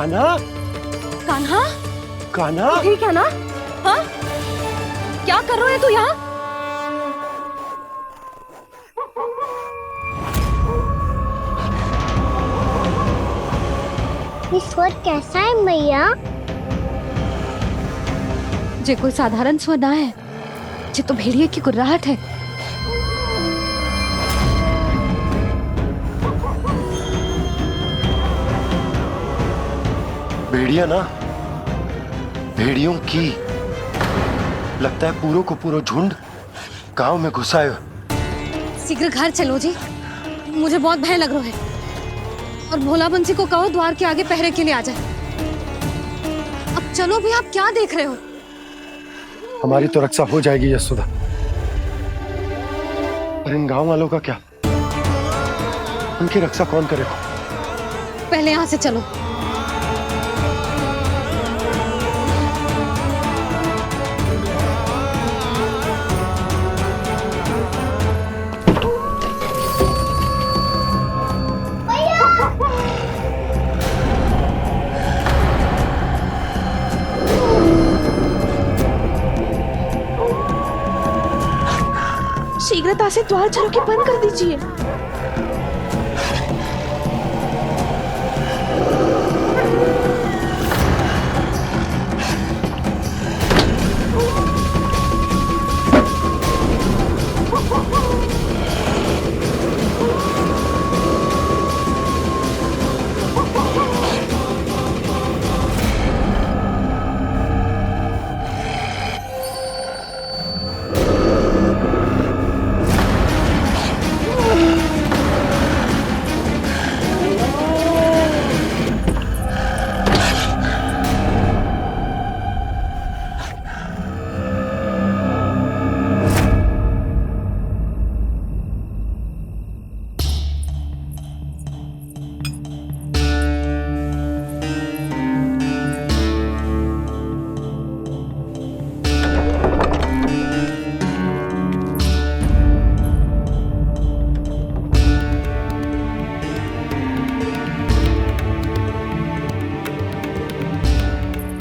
कान्हा, कान्हा, कान्हा, ठीक है ना? हाँ, क्या कर रहे हो तू यहाँ? ये स्वर कैसा है मैया? जे कोई साधारण स्वर ना है, जे तो भेड़िए की गुर्राहट है। भेड़िया ना, भेड़ियों की लगता है पूरों को पूरा झुंड गांव में घुसा है। शीघ्र घर चलो जी, मुझे बहुत भय लग रहा है। और भोला बंसी को कहो द्वार के आगे पहरे के लिए आ जाए। अब चलो भी, आप क्या देख रहे हो? हमारी तो रक्षा हो जाएगी यशोदा, पर इन गांव वालों का क्या? उनकी रक्षा कौन करेगा? पहले यहाँ से चलो। शीघ्रता से द्वार चारों के बंद कर दीजिए।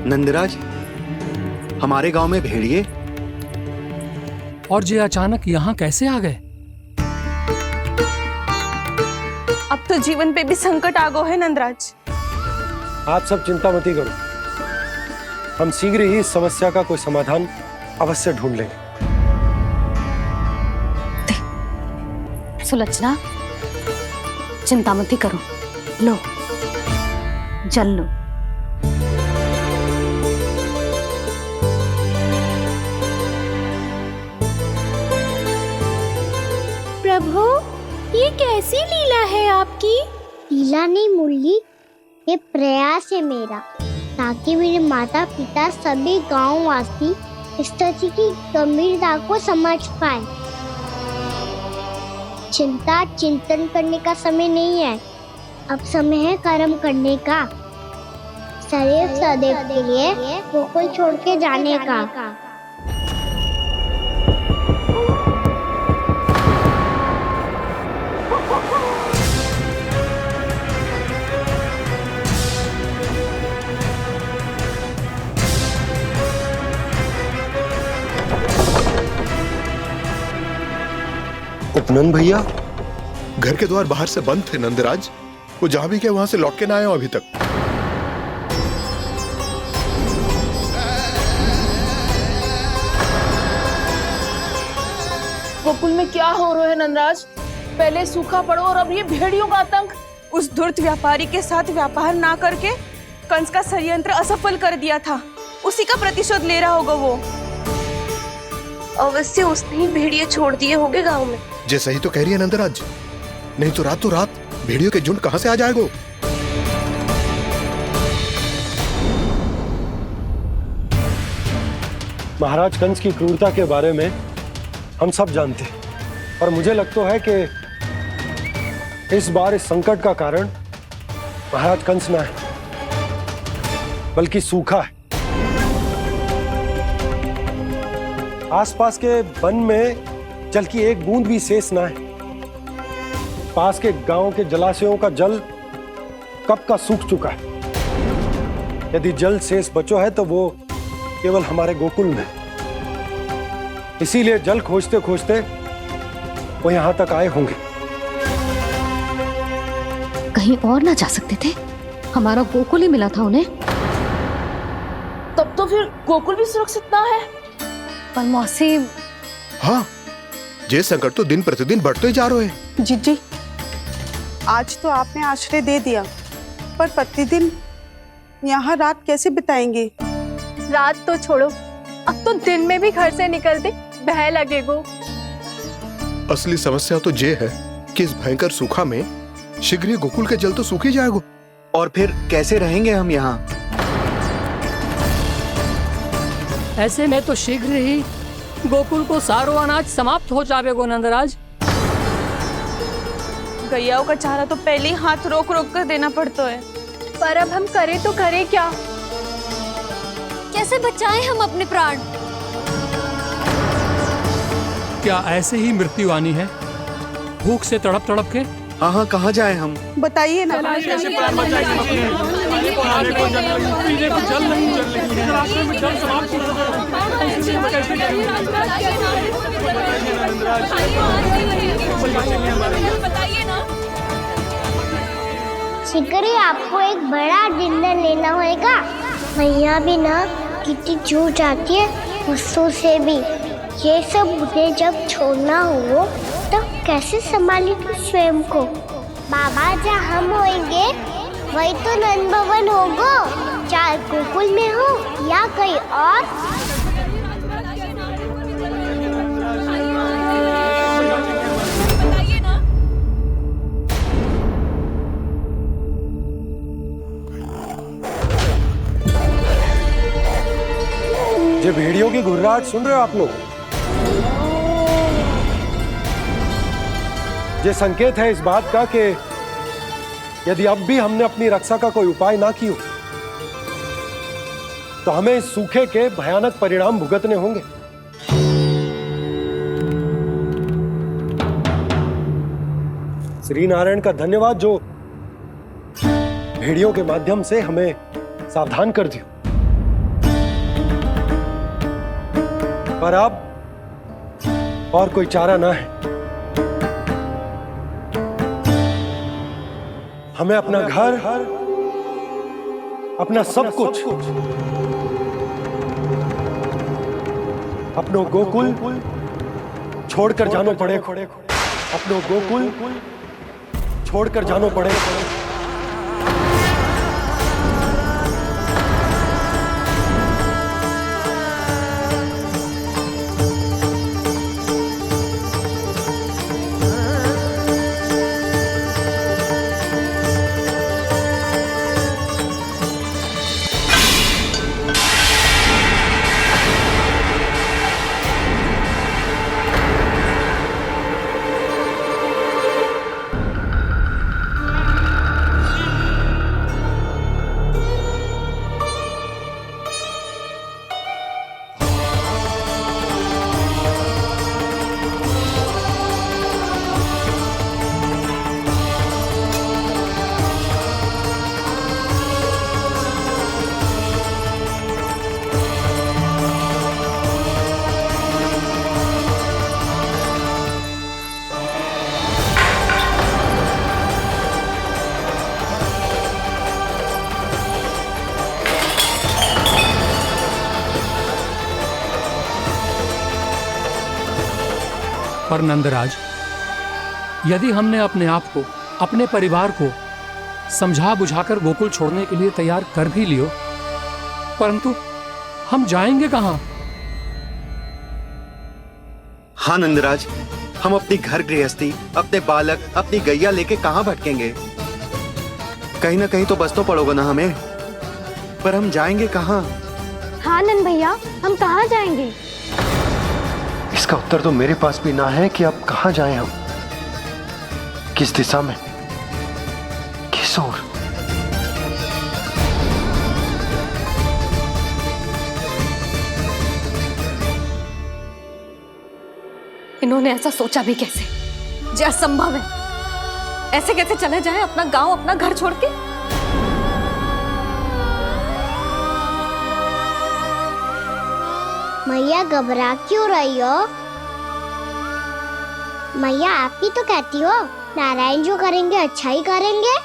नंदराज, हमारे गांव में भेड़िए और ये अचानक यहाँ कैसे आ गए? अब तो जीवन पे भी संकट आ गो है नंदराज। आप सब चिंता मत करो, हम शीघ्र ही इस समस्या का कोई समाधान अवश्य ढूंढ लेंगे। सुलक्षणा, चिंता मत करो, लो जल लो। प्रभु, ये कैसी लीला है आपकी? लीला नहीं मुरली, ये प्रयास है मेरा, ताकि मेरे माता पिता सभी गांववासी इस स्थिति की गंभीरता को समझ पाए। चिंता चिंतन करने का समय नहीं है, अब समय है कर्म करने का, सदैव सदैव के लिए वो कोई छोड़ के जाने का। उपनंद भैया, घर के द्वार बाहर से बंद थे नंदराज, वो जहां भी गए वहां से लौट के ना आए हो अभी तक। गोकुल में क्या हो रहा है नंदराज? पहले सूखा पड़ो और अब ये भेड़ियों का आतंक। उस धूर्त व्यापारी के साथ व्यापार ना करके कंस का षड्यंत्र असफल कर दिया था, उसी का प्रतिशोध ले रहा होगा वो। अवश्य उसने ही भेड़िए छोड़ दिए होंगे गांव में। जे सही तो कह रही है नंदराज, नहीं तो रात भेड़ियों के झुंड कहां से आ जाएगा? महाराज कंस की क्रूरता के बारे में हम सब जानते हैं, और मुझे लगता है कि इस बार इस संकट का कारण महाराज कंस ना है, बल्कि सूखा है। आसपास के वन में जल की एक बूंद भी शेष ना है। पास के गांव के जलाशयों का जल कब का सूख चुका है। यदि जल शेष बचो है तो वो केवल हमारे गोकुल में। इसीलिए जल खोजते खोजते वो यहां तक आए होंगे। कहीं और ना जा सकते थे? हमारा गोकुल ही मिला था उन्हें। तब तो फिर गोकुल भी सुरक्षित ना है। पर मौसी, हाँ, ये संकट तो दिन प्रतिदिन बढ़ते जा रहे हैं। जीजी, आज तो आपने आश्रय दे दिया, पर प्रतिदिन यहाँ रात कैसे बिताएंगे? रात तो छोड़ो, अब तो दिन में भी घर से निकलते भय लगेगो। असली समस्या तो ये है कि इस भयंकर सूखा में शीघ्र ही गोकुल के जल तो सूख ही जाएगा। और फिर कैसे रहेंगे हम यहाँ? ऐसे में तो शीघ्र ही गोकुल को सारो अनाज समाप्त हो जाएगो नंदराज। गैयाओं का चारा तो पहले ही हाथ रोक रोक कर देना पड़ता है। पर अब हम करें तो करें क्या? कैसे बचाएं हम अपने प्राण? क्या ऐसे ही मृत्यु आनी है, भूख से तड़प तड़प के? हाँ हाँ, कहाँ जाए हम? बताइए ना। शीघ्र ही आपको एक बड़ा डिनर लेना होगा। मैया भी ना कितनी जूझ आती है गुस्सों से भी। ये सब मुझे जब छोड़ना हो तो कैसे संभालेगी स्वयं को? बाबा जहाँ हम होंगे वही तो नंद भवन होगा, चाहे गोकुल में हो या कहीं और। ये भेड़ियों की घुर्राहट सुन रहे हो आप लोग? ये संकेत है इस बात का कि यदि अब भी हमने अपनी रक्षा का कोई उपाय ना किया तो हमें इस सूखे के भयानक परिणाम भुगतने होंगे। श्री नारायण का धन्यवाद जो भेड़ियों के माध्यम से हमें सावधान कर दिया। पर अब और कोई चारा ना है। हमें अपना घर, अपना सब कुछ, अपनो गोकुल छोड़कर जानो पड़ेगा। अपनो गोकुल छोड़कर जानो पड़ेगा। पर नंदराज, यदि हमने अपने आप को, अपने परिवार को समझा बुझाकर गोकुल छोड़ने के लिए तैयार कर भी लियो, परंतु हम जाएंगे कहां? हाँ नंदराज, हम अपनी घर गृहस्थी, अपने बालक, अपनी गैया लेके कहाँ भटकेंगे? कहीं ना कहीं तो बस तो पड़ोगे ना हमें। पर हम जाएंगे कहाँ? हाँ नंद भैया, हम कहाँ जाएंगे? इसका उत्तर तो मेरे पास भी ना है कि अब कहां जाएं हम, किस दिशा में, किस ओर। इन्होंने ऐसा सोचा भी कैसे? जो असंभव है। ऐसे कैसे चले जाएं अपना गांव, अपना घर छोड़ के? मैया घबरा क्यों रही हो? मैया आप ही तो कहती हो नारायण जो करेंगे अच्छा ही करेंगे।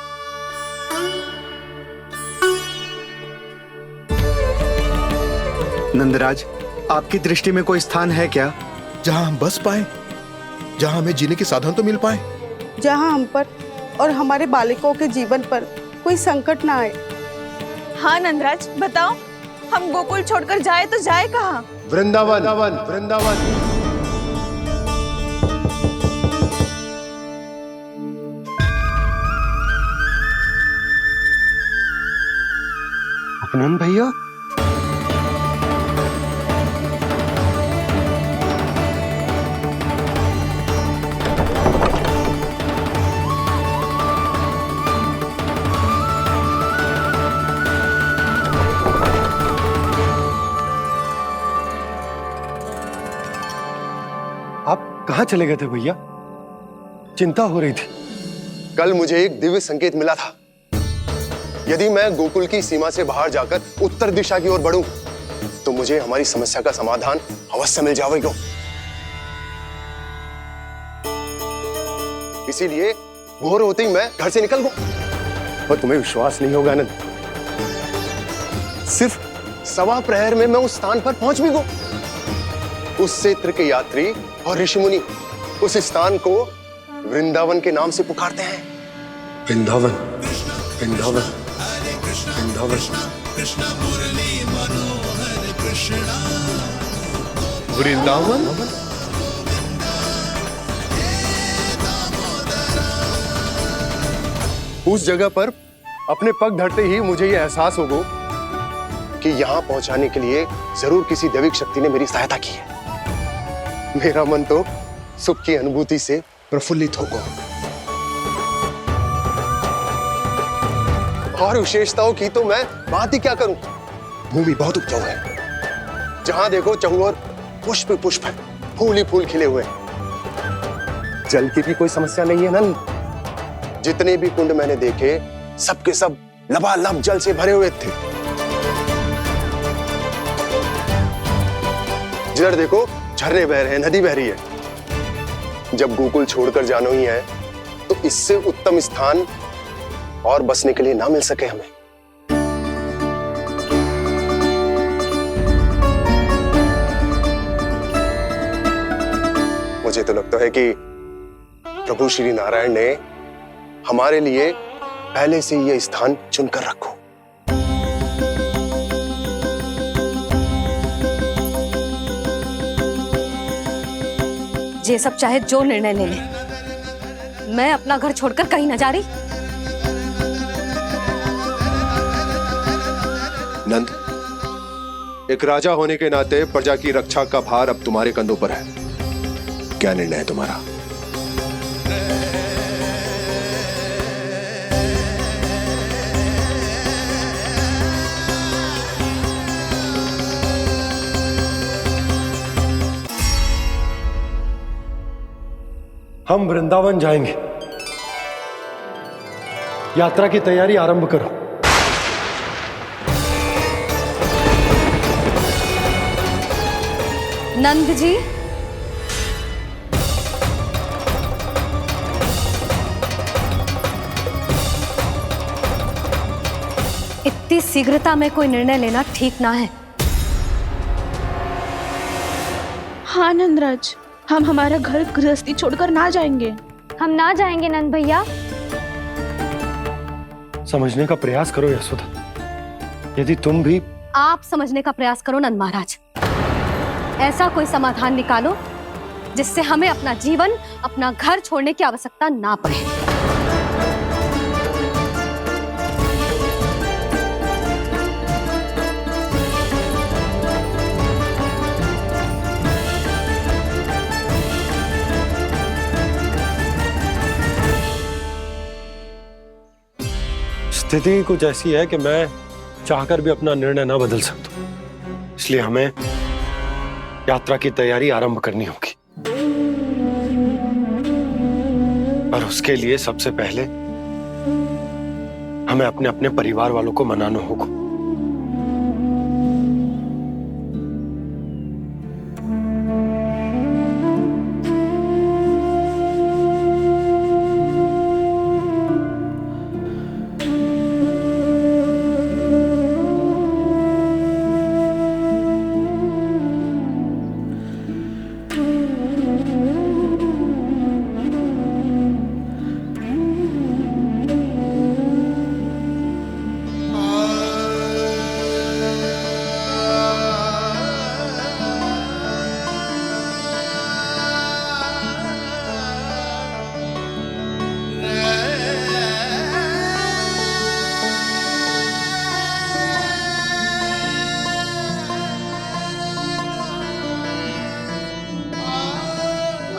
नंदराज, आपकी दृष्टि में कोई स्थान है क्या जहां हम बस पाए, जहां हमें जीने के साधन तो मिल पाए, जहाँ हम पर और हमारे बालकों के जीवन पर कोई संकट ना आए। हाँ नंदराज, बताओ हम गोकुल छोड़कर जाए तो जाए कहाँ? वृंदावन, वृंदावन। अपनन भैया, आप कहाँ चले गए थे भैया? चिंता हो रही थी। कल मुझे एक दिव्य संकेत मिला था। यदि मैं गोकुल की सीमा से बाहर जाकर उत्तर दिशा की ओर बढ़ूं, तो मुझे हमारी समस्या का समाधान अवश्य मिल जाएगा। इसीलिए भोर होते ही मैं घर से निकल गया। और तुम्हें विश्वास नहीं होगा आनंद, सिर्फ सवा प्रहर में मैं उस स्थान पर पहुंच भी गया। उस क्षेत्र के यात्री और ऋषि मुनि उस स्थान को वृंदावन के नाम से पुकारते हैं। वृंदावन, वृंदावन, वृंदावन। वृंदावन? उस जगह पर अपने पग धरते ही मुझे यह एहसास होगा कि यहां पहुंचाने के लिए जरूर किसी दैविक शक्ति ने मेरी सहायता की है। मेरा मन तो सुख की अनुभूति से प्रफुल्लित होगा। और विशेषताओं की तो मैं बात ही क्या करूं। भूमि बहुत उपजाऊ है, जहां देखो चहुओर पुष्प पुष्प है, फूल ही फूल खिले हुए हैं। जल की भी कोई समस्या नहीं है नंद। जितने भी कुंड मैंने देखे सबके सब लबालब जल से भरे हुए थे। जिधर देखो झरने बह रहे हैं, नदी बह रही है। जब गोकुल छोड़कर जाना ही है तो इससे उत्तम स्थान और बसने के लिए ना मिल सके हमें। मुझे तो लगता है कि प्रभु श्री नारायण ने हमारे लिए पहले से यह स्थान चुनकर रखो। ये सब चाहे जो निर्णय ले ले, मैं अपना घर छोड़कर कहीं न जा रही। नंद, एक राजा होने के नाते प्रजा की रक्षा का भार अब तुम्हारे कंधों पर है। क्या निर्णय है तुम्हारा? हम वृंदावन जाएंगे। यात्रा की तैयारी आरंभ करो। नंद जी, इतनी शीघ्रता में कोई निर्णय लेना ठीक ना है। हाँ नंदराज, हम हमारा घर गृहस्थी छोड़कर ना जाएंगे। हम ना जाएंगे नंद भैया। समझने का प्रयास करो यशोदा। यदि तुम भी आप समझने का प्रयास करो नंद महाराज। ऐसा कोई समाधान निकालो जिससे हमें अपना जीवन, अपना घर छोड़ने की आवश्यकता ना पड़े। स्थिति कुछ ऐसी है कि मैं चाहकर भी अपना निर्णय ना बदल सकता, इसलिए हमें यात्रा की तैयारी आरंभ करनी होगी। और उसके लिए सबसे पहले हमें अपने अपने परिवार वालों को मनाना होगा।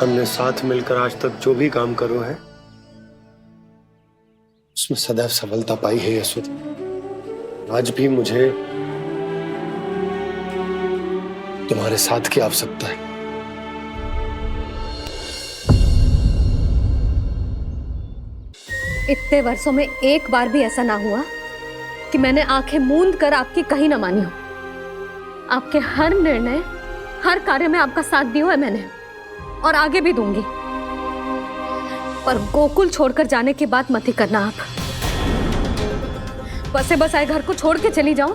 हमने साथ मिलकर आज तक जो भी काम करो है उसमें सदैव सफलता पाई है यशोदा। आज भी मुझे तुम्हारे साथ की आवश्यकता है। इतने वर्षों में एक बार भी ऐसा ना हुआ कि मैंने आंखें मूंद कर आपकी कहीं ना मानी हो। आपके हर निर्णय, हर कार्य में आपका साथ दिया है मैंने, और आगे भी दूंगी। पर गोकुल छोड़कर जाने की बात मत ही करना आप। बसे बसाए घर को छोड़ के चली जाऊं,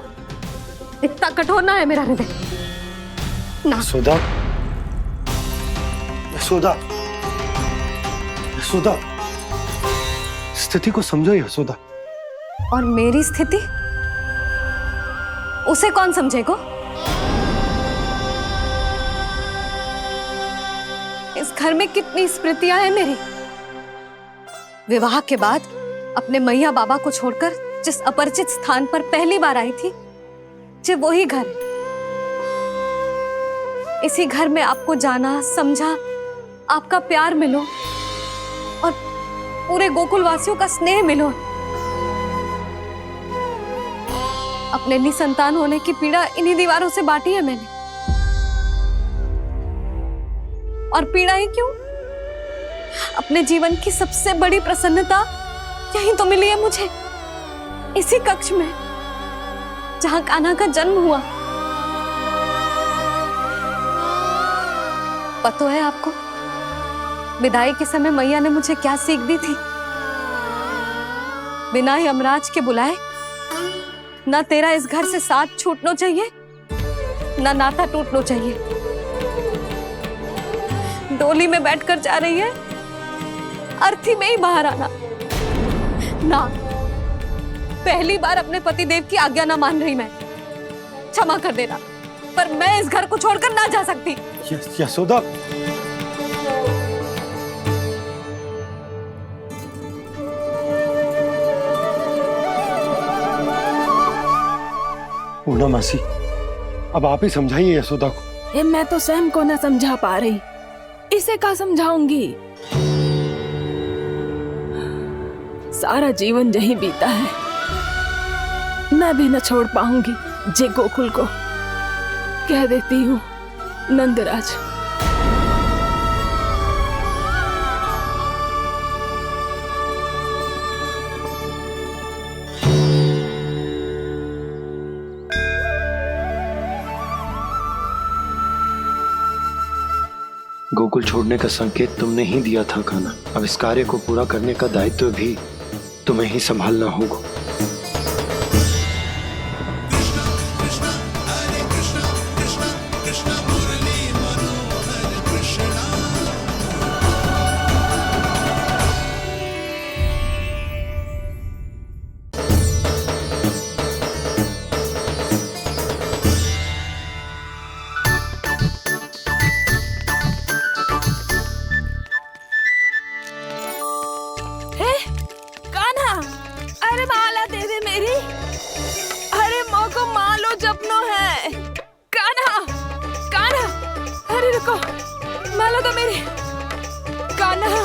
इतना कठोर ना है मेरा हृदय ना। यशोदा, यशोदा, यशोदा, स्थिति को समझो यशोदा। और मेरी स्थिति उसे कौन समझेगा? इस घर में कितनी स्मृतियां हैं मेरी। विवाह के बाद अपने मैया बाबा को छोड़कर जिस अपरिचित स्थान पर पहली बार आई थी, जो वही घर है। इसी घर में आपको जाना, समझा, आपका प्यार मिलो और पूरे गोकुल वासियों का स्नेह मिलो। अपने निसंतान होने की पीड़ा इन्हीं दीवारों से बांटी है मैंने। और पीड़ा ही क्यों? अपने जीवन की सबसे बड़ी प्रसन्नता यही तो मिली है मुझे, इसी कक्ष में जहां कान्हा का जन्म हुआ। पता है आपको विदाई के समय मैया ने मुझे क्या सीख दी थी? बिना ही यमराज के बुलाए ना तेरा इस घर से साथ छूटना चाहिए, ना नाता टूटना चाहिए। डोली में बैठकर जा रही है, अर्थी में ही बाहर आना ना। पहली बार अपने पतिदेव की आज्ञा ना मान रही मैं, क्षमा कर देना, पर मैं इस घर को छोड़कर ना जा सकती। यशोदा, पूर्णा मासी, अब आप ही समझाइए यशोदा को। मैं तो स्वयं को न समझा पा रही, इसे क्या समझाऊंगी? सारा जीवन यही बीता है, मैं भी न छोड़ पाऊंगी जे गोकुल को। कह देती हूँ नंदराज। गोकुल छोड़ने का संकेत तुमने ही दिया था कान्हा। अब इस कार्य को पूरा करने का दायित्व भी तुम्हें ही संभालना होगा। माला तो मेरी कान्हा।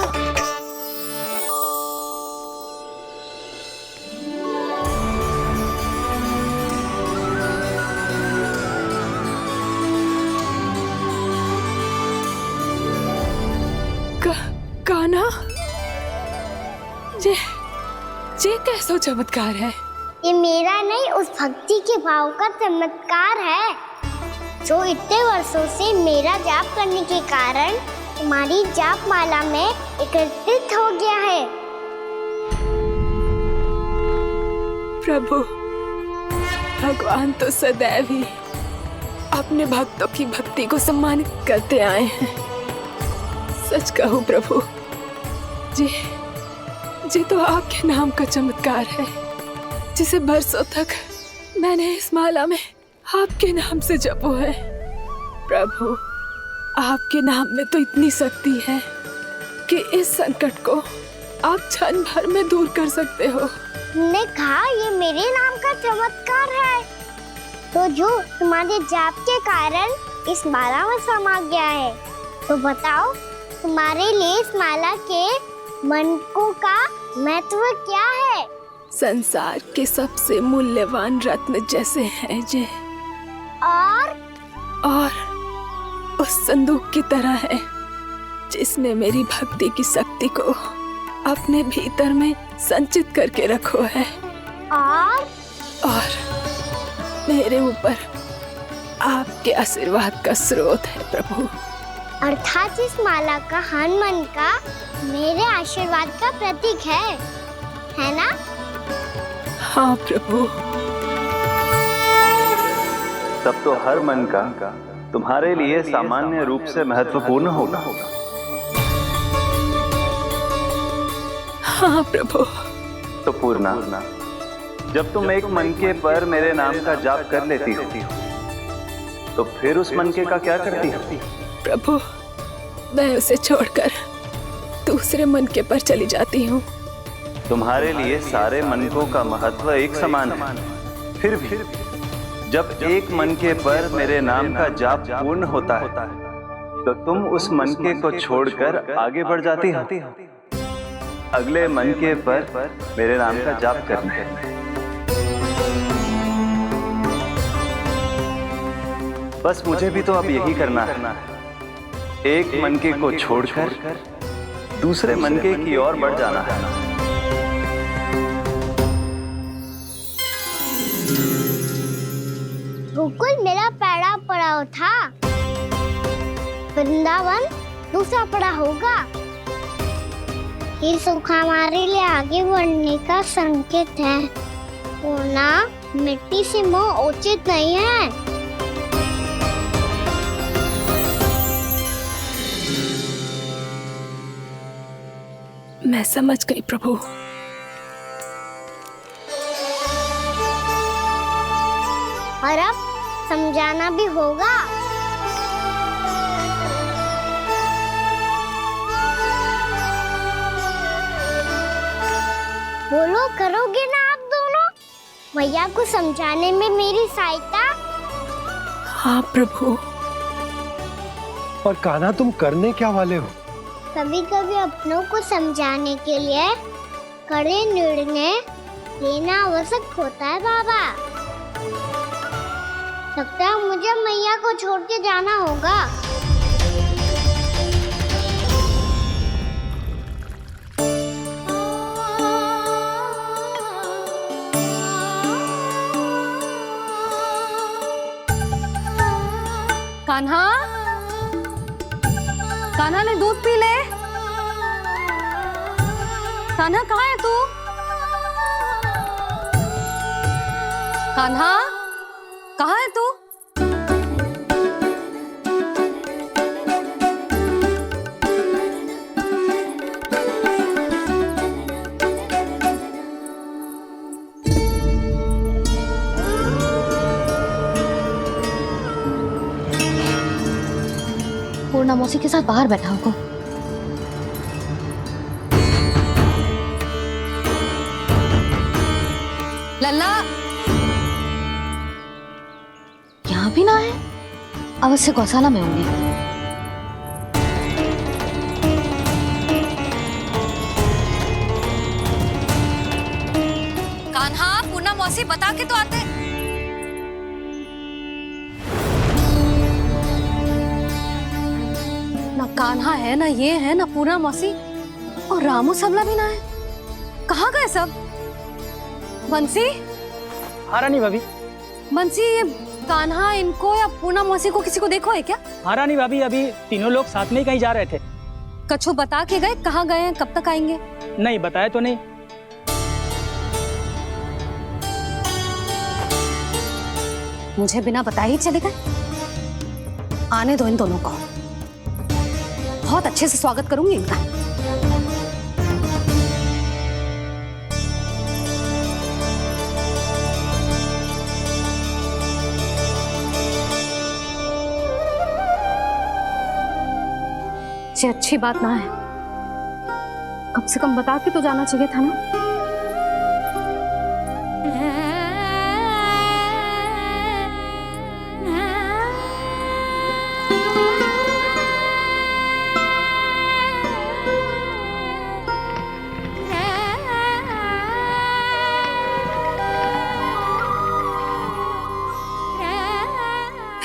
कान्हा, ये कैसा चमत्कार है? ये मेरा नहीं, उस भक्ति के भाव का चमत्कार है जो इतने वर्षों से मेरा जाप करने के कारण तुम्हारी जाप माला में एकत्रित हो गया है। प्रभु, भगवान तो सदैव ही अपने भक्तों की भक्ति को सम्मानित करते आए हैं। सच कहूं प्रभु, ये तो आपके नाम का चमत्कार है, जिसे बरसों तक मैंने इस माला में आपके नाम से जपो है। प्रभु, आपके नाम में तो इतनी शक्ति है कि इस संकट को आप क्षण भर में दूर कर सकते हो। तुमने कहा ये मेरे नाम का चमत्कार है, तो जो तुम्हारे जाप के कारण इस माला में समा गया है, तो बताओ तुम्हारे लिए इस माला के मनकों का महत्व क्या है? संसार के सबसे मूल्यवान रत्न जैसे हैं जे, और उस संदूक की तरह है जिसने मेरी भक्ति की शक्ति को अपने भीतर में संचित करके रखो है, और मेरे ऊपर आपके आशीर्वाद का स्रोत है प्रभु। अर्थात इस माला का हनुमान का मेरे आशीर्वाद का प्रतीक है ना? हाँ प्रभु। तब तो हर मन का तुम्हारे लिए सामान्य रूप से महत्वपूर्ण होगा। हाँ प्रभु। तो पूर्णा, जब तुम एक मनके पर मेरे नाम का जाप कर लेती हो, तो फिर उस मनके का क्या करती हो? प्रभु, मैं उसे छोड़कर दूसरे मनके पर चली जाती हूँ। तुम्हारे लिए सारे मनकों का महत्व एक समान है। फिर भी जब एक मनके पर मेरे नाम का जाप पूर्ण होता है, तो तुम उस मनके को छोड़कर आगे बढ़ जाती हो अगले मनके पर मेरे नाम का जाप करने। बस मुझे भी तो अब यही करना है, एक मनके को छोड़कर दूसरे मनके की ओर बढ़ जाना है। गोकुल मेरा पहला पड़ाव था, वृंदावन दूसरा पड़ाव होगा। ये सुख हमारे लिए आगे बढ़ने का संकेत है। पूर्णा, मिट्टी से मोह उचित नहीं है। मैं समझ गई प्रभु। और अब समझाना भी होगा। बोलो, करोगे ना आप दोनों? भैया को समझाने में मेरी सहायता? हाँ प्रभु। पर कान्हा, तुम करने क्या वाले हो? कभी कभी अपनों को समझाने के लिए कड़े निर्णय लेना आवश्यक होता है बाबा। लगता है मुझे मैया को छोड़ के जाना होगा। कान्हा, कान्हा ने दूध पी ले। कान्हा कहाँ है तू? कान्हा, कहाँ है तू? पूर्णा मौसी के साथ बाहर बैठा होगा। लल्ला, यहाँ भी ना है। अवश्य गौशाला में होंगे। कान्हा, पूर्णा मौसी बता के तो आते। ना कान्हा है, ना ये है, ना पूर्णा मौसी, और रामू सबला भी ना है। कहाँ गए सब? बंसी? हाँ रानी भाभी। बंसी, ये कान्हा इनको या पूर्णा मौसी को किसी को देखो है क्या? हाँ रानी भाभी, अभी तीनों लोग साथ में ही कहीं जा रहे थे। कछु बता के गए कहाँ गए हैं, कब तक आएंगे? नहीं बताया तो नहीं। मुझे बिना बताए ही चले गए। आने दो इन दोनों को, बहुत अच्छे से स्वागत करूंगी इनका। ये अच्छी बात ना है, कम से कम बता के तो जाना चाहिए था ना।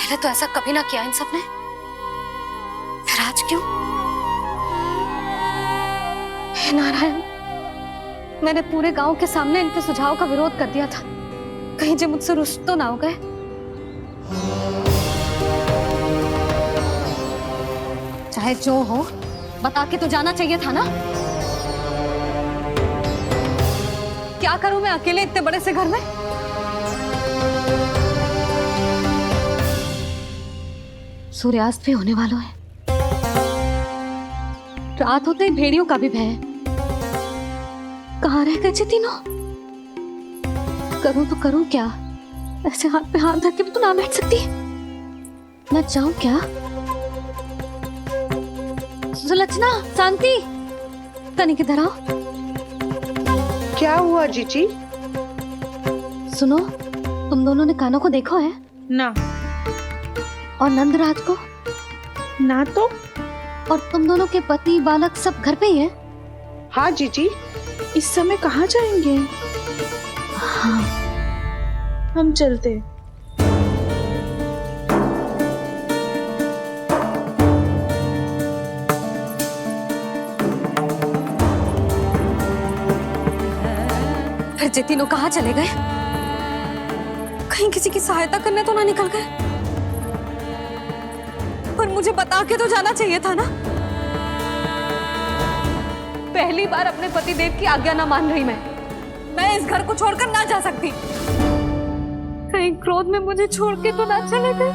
पहले तो ऐसा कभी ना किया इन सब ने, फिर आज क्यों? हे नारायण, मैंने पूरे गांव के सामने इनके सुझाव का विरोध कर दिया था, कहीं जो मुझसे रुष्ट तो ना हो गए। चाहे जो हो, बता के तो जाना चाहिए था ना। क्या करूं मैं अकेले इतने बड़े से घर में? सूर्यास्त भी होने वाला है, रात होते ही भेड़ियों का भी भय है। कहाँ रह गए तीनों? करूं तो करूं क्या? ऐसे हाथ पे हाथ धर के भी तो ना बैठ सकती। मैं जाऊं क्या? सुलक्षणा, शांति, तनिक इधर आओ। क्या हुआ जीजी? सुनो, तुम दोनों ने कान्हा को देखा है? ना। और नंदराज को? ना तो। और तुम दोनों के पति बालक सब घर पे ही है? हाँ जीजी, इस समय कहाँ जाएंगे? हाँ। हम चलते। फिर ये तीनों कहाँ चले गए? कहीं किसी की सहायता करने तो ना निकल गए? पर मुझे बता के तो जाना चाहिए था ना। पहली बार अपने पतिदेव की आज्ञा ना मान रही मैं इस घर को छोड़कर ना जा सकती। कहीं क्रोध में मुझे छोड़ के तो ना चले गए।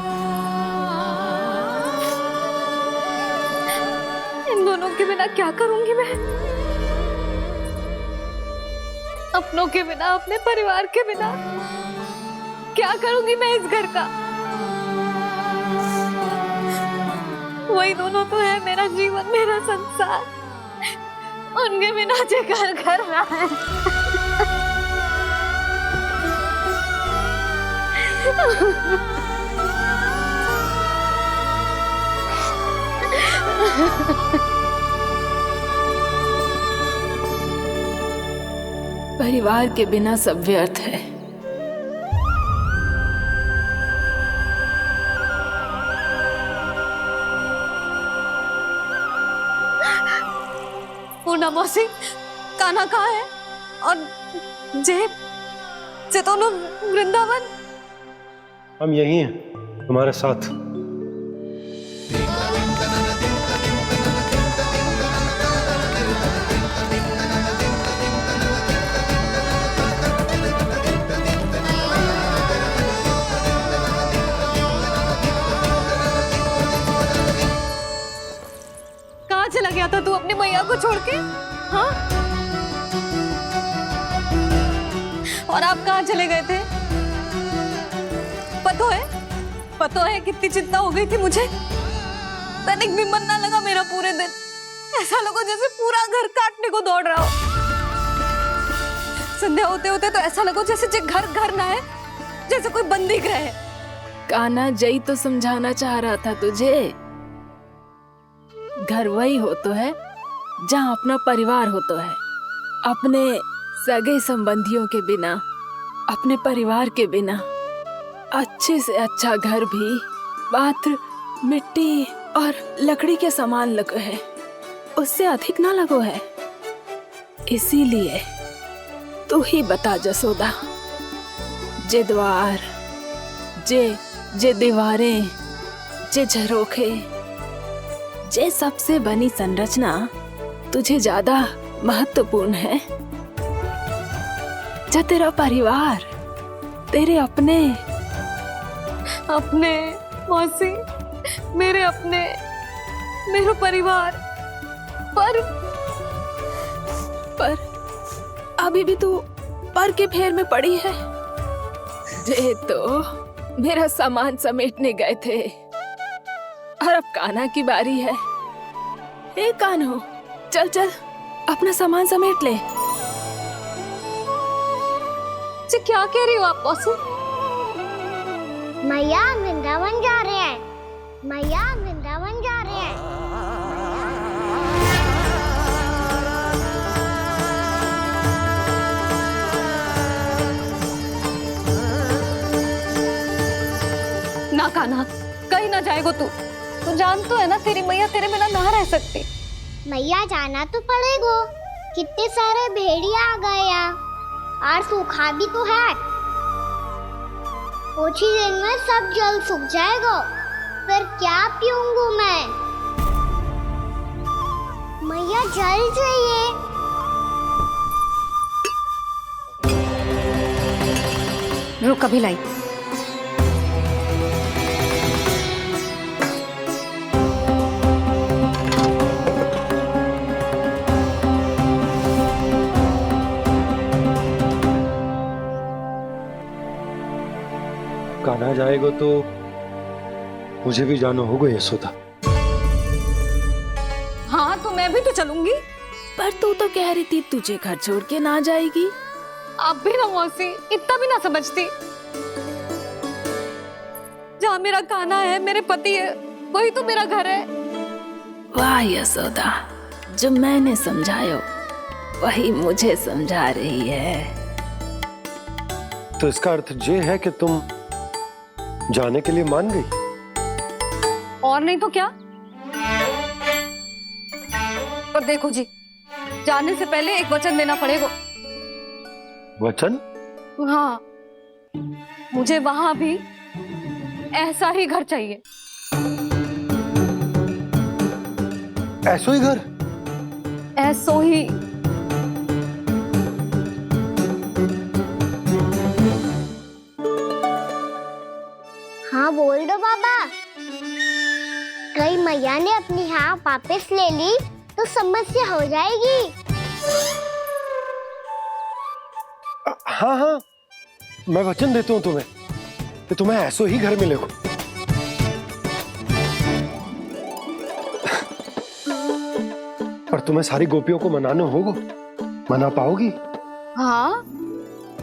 इन दोनों के बिना क्या करूंगी मैं? अपनों के बिना, अपने परिवार के बिना क्या करूंगी मैं इस घर का? वही दोनों तो है मेरा जीवन, मेरा संसार। उनके बिना जे घर घर रहा है। परिवार के बिना सब व्यर्थ है। पूना मौसी, कान्हा कहाँ है? और जे दोनों वृंदावन? हम यही हैं, तुम्हारे साथ। कहाँ चला गया था तू अपनी मैया को छोड़ के? हाँ? और आप कहाँ चले गए थे? पतो है कितनी चिंता हो गई थी मुझे। तनिक भी मन ना लगा मेरा पूरे दिन। ऐसा लगा जैसे पूरा घर काटने को दौड़ रहा हो। संध्या होते होते तो ऐसा लगा जैसे घर घर ना है, जैसे कोई बंदी गृह है। कान्हा, जय तो समझाना चाह रहा था तुझे। घर वही हो तो है जहाँ अपना परिवार हो तो है। अपने सगे संबंधियों के बिना, अपने परिवार के बिना अच्छे से अच्छा घर भी मात्र मिट्टी और लकड़ी के समान लगो है, उससे अधिक ना लगो है। इसीलिए तू ही बता जसोदा, जे द्वार, जे दीवारें, जे झरोखे, जे सबसे बनी संरचना तुझे ज्यादा महत्वपूर्ण है? जा तेरा परिवार, तेरे अपने मौसी, मेरा परिवार। पर अभी भी तू पर के फेर में पड़ी है। जे तो मेरा सामान समेटने गए थे और अब कान्हा की बारी है। ए कान्हो, चल चल अपना सामान समेट ले। क्या कह रही हो आप मौसी? मैया वृंदावन जा रहे हैं। मैया वृंदावन जा रहे हैं। ना कान्हा, कहीं ना जाएगो तू जान तो है ना तेरी मैया तेरे बिना ना रह सकती। मैया जाना तो पड़ेगा, कितने सारे भेड़िया आ गए यहाँ और सूखा भी तो है। कुछ ही दिन में सब जल सूख जाएगा, फिर क्या पीऊंगा मैं? मैया जल चाहिए। रुक अभी लाई। कान्हा जाएगा तो मुझे भी जाना होगा यशोदा। हाँ तो मैं भी तो चलूंगी। पर तू तो कह रही थी तुझे घर छोड़ के ना जाएगी। आप भी ना मौसी, इतना भी ना समझती। जहाँ मेरा कान्हा है, मेरे पति है, वही तो मेरा घर है। वाह यशोदा, जो मैंने समझायो वही मुझे समझा रही है। तो इसका अर्थ ये है कि तुम जाने के लिए मान गई? और नहीं तो क्या। और देखो जी, जाने से पहले एक वचन देना पड़ेगा। वचन? हाँ, मुझे वहां भी ऐसा ही घर चाहिए। ऐसो ही घर? ऐसो ही। हाँ बोल दो बाबा। कहीं मैया ने अपनी हाँ वापस ले ली तो समस्या हो जाएगी। हाँ हाँ, मैं वचन देता हूँ तुम्हें कि तुम्हें ऐसो ही घर मिलेगा। पर तुम्हें सारी गोपियों को मनाना होगा। मना पाओगी? हाँ,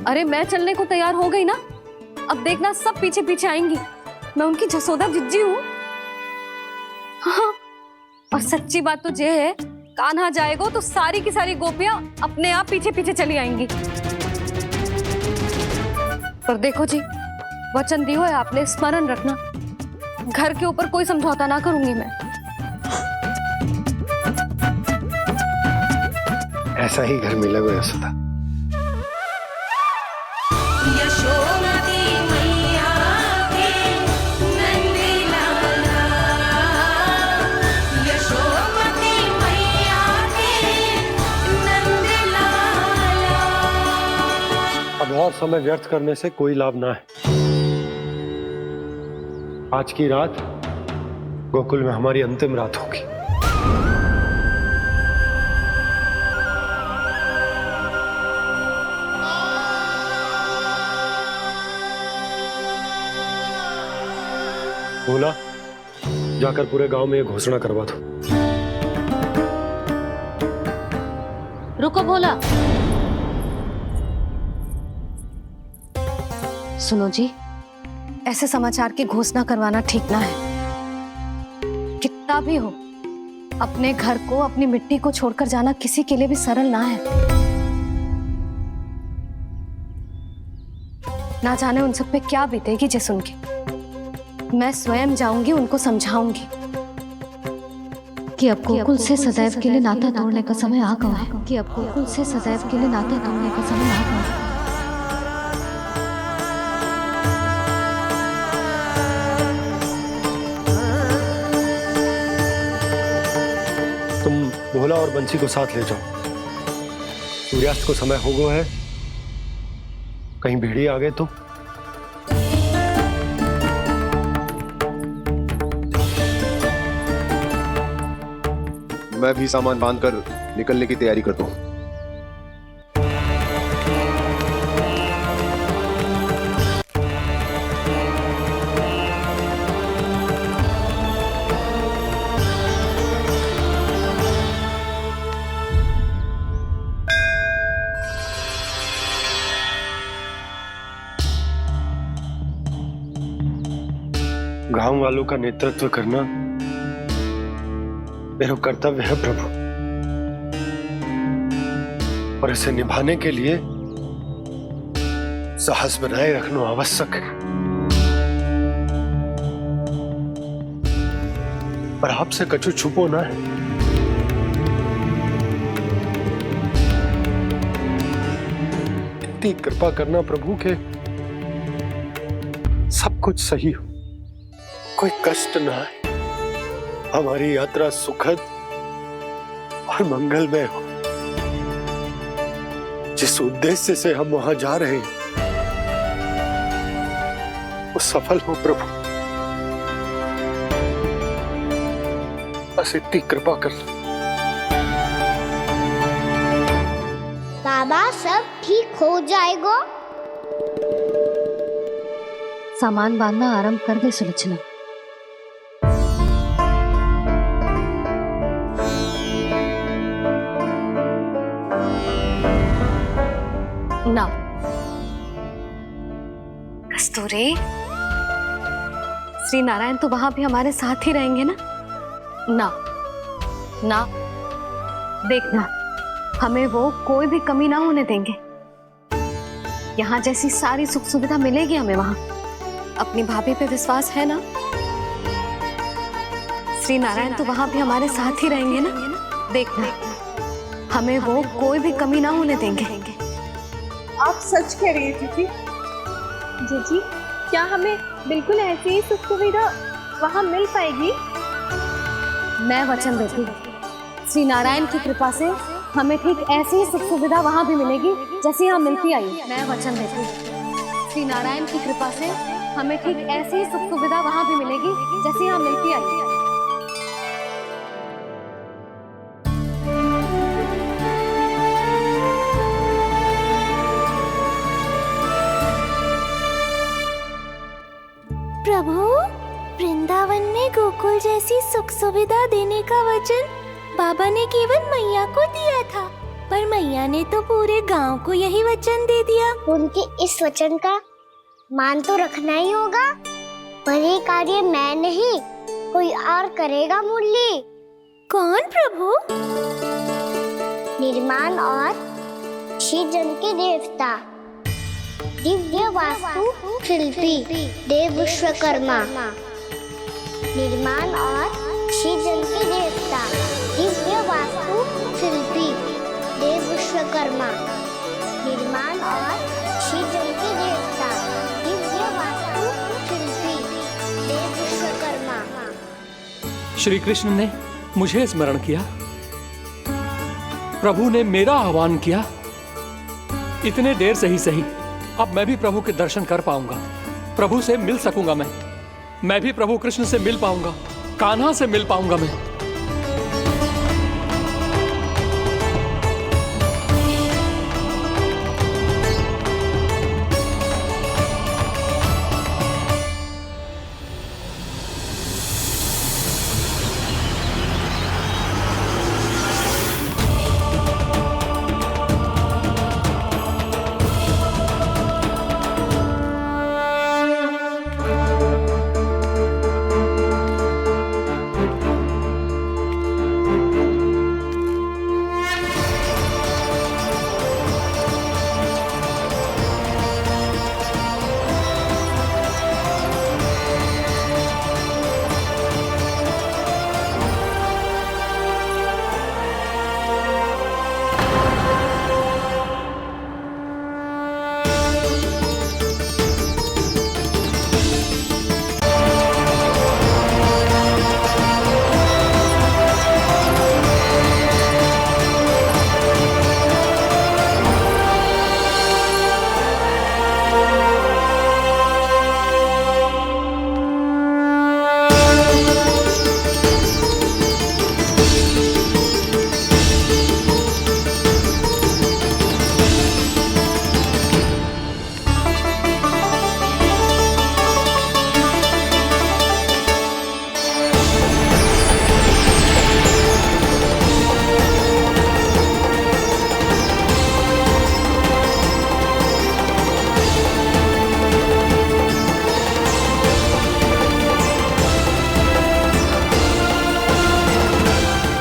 अरे मैं चलने को तैयार हो गई ना। अब देखना सब पीछे पीछे आएंगी। मैं उनकी जसोदा जिज्जी हूँ। हाँ, और सच्ची बात तो ये है, कान्हा जाएगा तो सारी की सारी गोपियां अपने आप पीछे पीछे चली आएंगी। पर देखो जी, वचन दियो है आपने, स्मरण रखना। घर के ऊपर कोई समझौता ना करूंगी मैं। ऐसा ही घर मिलेगा यशोदा। अब और समय व्यर्थ करने से कोई लाभ ना है। आज की रात गोकुल में हमारी अंतिम रात होगी। बोला, जाकर पूरे गांव में ये घोषणा करवा दो। रुको भोला। सुनो जी, ऐसे समाचार की घोषणा करवाना ठीक ना है। कितना भी हो, अपने घर को, अपनी मिट्टी को छोड़कर जाना किसी के लिए भी सरल ना है। ना जाने उन सब पे क्या बीतेगी जे सुन के। मैं स्वयं जाऊंगी, उनको समझाऊंगी कि अब गोकुल से सदैव के लिए नाता तोड़ने का समय आ गया है। कि अब गोकुल से सदैव के लिए नाता तोड़ने का समय आ गया है। तुम भोला और बंसी को साथ ले जाओ। सूर्यास्त को समय हो गया है, कहीं भेड़ी आ गए तो। मैं भी सामान बांधकर निकलने की तैयारी करता हूँ। गांव वालों का नेतृत्व करना मेरा कर्तव्य है प्रभु, और इसे निभाने के लिए साहस बनाए रखना आवश्यक है। पर आपसे कछु छुपो ना है। इतनी कृपा करना प्रभु के सब कुछ सही हो, कोई कष्ट ना आए, हमारी यात्रा सुखद और मंगलमय हो। जिस उद्देश्य से हम वहां जा रहे हैं वो सफल हो प्रभु, बस इतनी कृपा कर। बाबा सब ठीक हो जाएगा। सामान बांधना आरंभ कर दे सुलोचना। ना कस्तूरी, श्री नारायण तो वहां भी हमारे साथ ही रहेंगे ना? ना ना, देखना हमें वो कोई भी कमी ना होने देंगे। यहाँ जैसी सारी सुख सुविधा मिलेगी हमें वहां। अपनी भाभी पे विश्वास है ना? श्री नारायण तो वहां भी हमारे साथ ही रहेंगे ना? देखना हमें वो कोई भी कमी ना होने देंगे। आप सच कह रही है दीदी? जीजी, क्या हमें बिल्कुल ऐसी ही सुख सुविधा वहाँ मिल पाएगी? मैं वचन देती हूँ, श्री नारायण की कृपा से हमें ठीक ऐसी ही सुख सुविधा वहाँ भी मिलेगी जैसी यहाँ मिलती आई। मैं वचन देती हूँ, श्री नारायण की कृपा से हमें ठीक ऐसी ही सुख सुविधा वहाँ भी मिलेगी जैसी यहाँ मिलती आई। प्रभु, वृंदावन में गोकुल जैसी सुख सुविधा देने का वचन बाबा ने केवल मैया को दिया था, पर मैया ने तो पूरे गांव को यही वचन दे दिया। उनके इस वचन का मान तो रखना ही होगा, पर ये कार्य मैं नहीं कोई और करेगा मुरली। कौन प्रभु? निर्माण और सृजन के देवता, दिव्य वास्तु शिल्पी देव विश्वकर्मा। निर्माण और सृजन के देवता, दिव्य वास्तु शिल्पी देव विश्वकर्मा। निर्माण और सृजन के देवता, दिव्य वास्तु शिल्पी देव विश्वकर्मा। श्री कृष्ण ने मुझे स्मरण किया, प्रभु ने मेरा आह्वान किया। इतने देर से ही सही, अब मैं भी प्रभु के दर्शन कर पाऊंगा, प्रभु से मिल सकूंगा। मैं भी प्रभु कृष्ण से मिल पाऊंगा, कान्हा से मिल पाऊंगा मैं।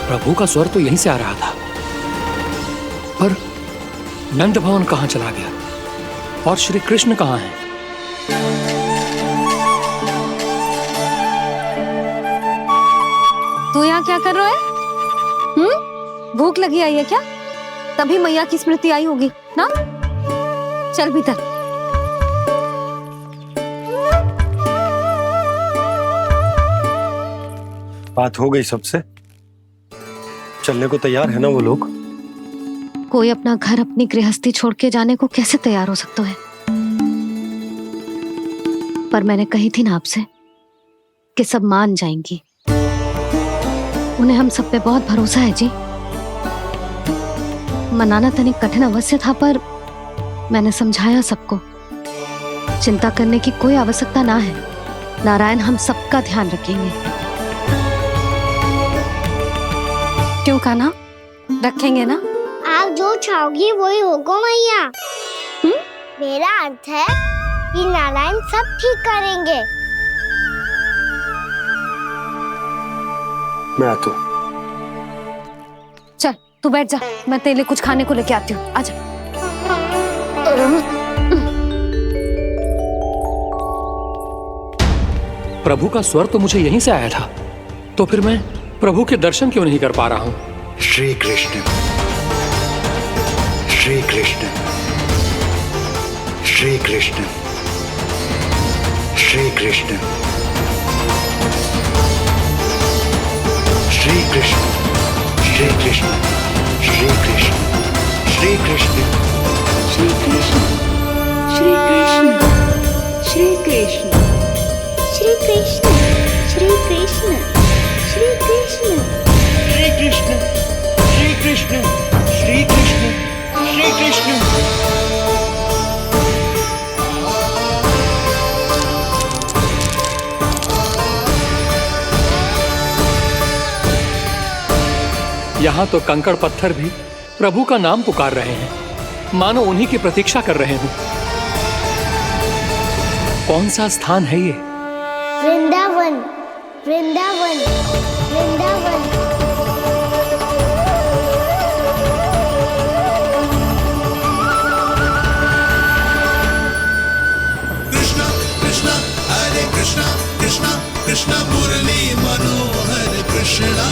प्रभु का स्वर तो यहीं से आ रहा था, पर नंद भवन कहां चला गया और श्री कृष्ण कहां हैं? तू यहाँ क्या कर रहा है? भूख लगी आई है क्या? तभी मैया की स्मृति आई होगी ना? चल भीतर। बात हो गई सबसे? चलने को तैयार है ना वो लोग? कोई अपना घर अपनी गृहस्थी छोड़ के जाने को कैसे तैयार हो सकता है? पर मैंने कही थी ना आपसे कि सब मान जाएंगी। उन्हें हम सब पे बहुत भरोसा है जी। मनाना तनिक कठिन अवश्य था, पर मैंने समझाया सबको। चिंता करने की कोई आवश्यकता ना है। नारायण हम सबका ध्यान रखेंगे। क्यों कान्हा, रखेंगे ना? आप जो चाहोगी वही होगा मैया। मेरा अर्थ है कि नारायण सब ठीक करेंगे। मैं आता हूँ। चल तू बैठ जा, मैं तेरे लिए कुछ खाने को लेके आती हूँ। आजा। प्रभु का स्वर तो मुझे यहीं से आया था, तो फिर मैं प्रभु के दर्शन क्यों नहीं कर पा रहा हूँ? श्री कृष्ण, श्री कृष्ण, श्री कृष्ण, श्री कृष्ण, श्री कृष्ण, श्री कृष्ण, श्री कृष्ण, श्री कृष्ण, श्री कृष्ण, श्री कृष्ण, श्री कृष्ण, श्री कृष्ण, श्री कृष्ण, श्री कृष्ण, श्री कृष्ण, श्री कृष्ण, श्री कृष्ण, श्री कृष्ण। यहाँ तो कंकड़ पत्थर भी प्रभु का नाम पुकार रहे हैं, मानो उन्हीं की प्रतीक्षा कर रहे हों। कौन सा स्थान है ये? वृंदावन, वृंदावन, वृंदावन। कृष्णा कृष्णा हरे कृष्णा, कृष्णा कृष्णा मुरली मनोहर कृष्णा,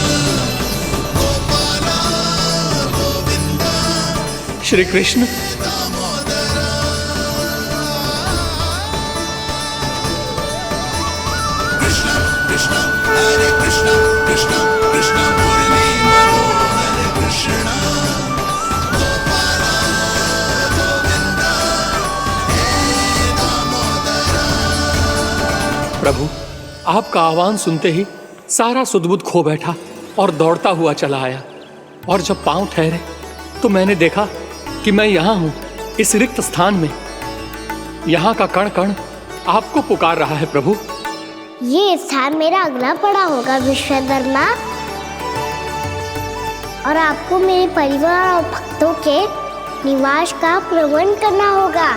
गोपाला गोविंदा श्री कृष्ण। कृष्णा कृष्णा हरे कृष्णा, कृष्णा कृष्णा मुरली मनोहर कृष्णा, गोपाला गोविंदा हे दामोदरा। प्रभु आपका आह्वान सुनते ही सारा सुध-बुध खो बैठा और दौड़ता हुआ चला आया, और जब पांव ठहरे तो मैंने देखा कि मैं यहाँ हूँ, इस रिक्त स्थान में। यहाँ का कण कण आपको पुकार रहा है प्रभु। ये स्थान मेरा अगला पड़ा होगा विश्वकर्मा, और आपको मेरे परिवार और भक्तों के निवास का प्रबंध करना होगा।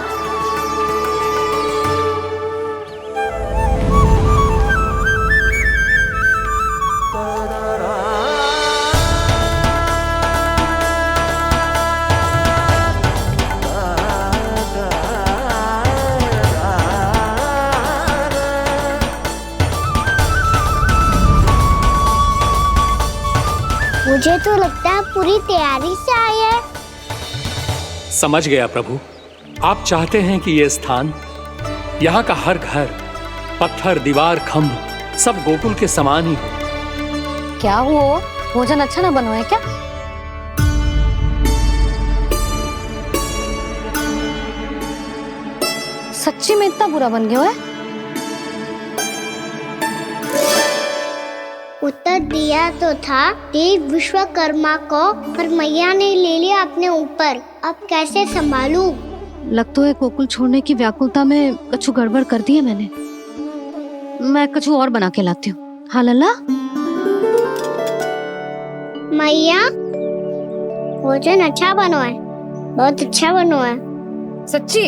मुझे तो लगता है पूरी तैयारी से आए हैं। समझ गया प्रभु, आप चाहते हैं कि ये स्थान, यहाँ का हर घर, पत्थर, दीवार, खंभ सब गोकुल के समान ही हो। क्या हुआ? भोजन अच्छा ना बनो है क्या? सच्ची में इतना बुरा बन गया है? उत्तर दिया तो था देव विश्वकर्मा को, पर मैया ने ले लिया अपने ऊपर। अब कैसे संभालूं? लगता है गोकुल छोड़ने की व्याकुलता में कछु गड़बड़ कर दी है मैंने। मैं कछु और बना के लाती हूँ। हाँ लल्ला? मैया, भोजन अच्छा बनो है, बहुत अच्छा बनो है। सच्ची?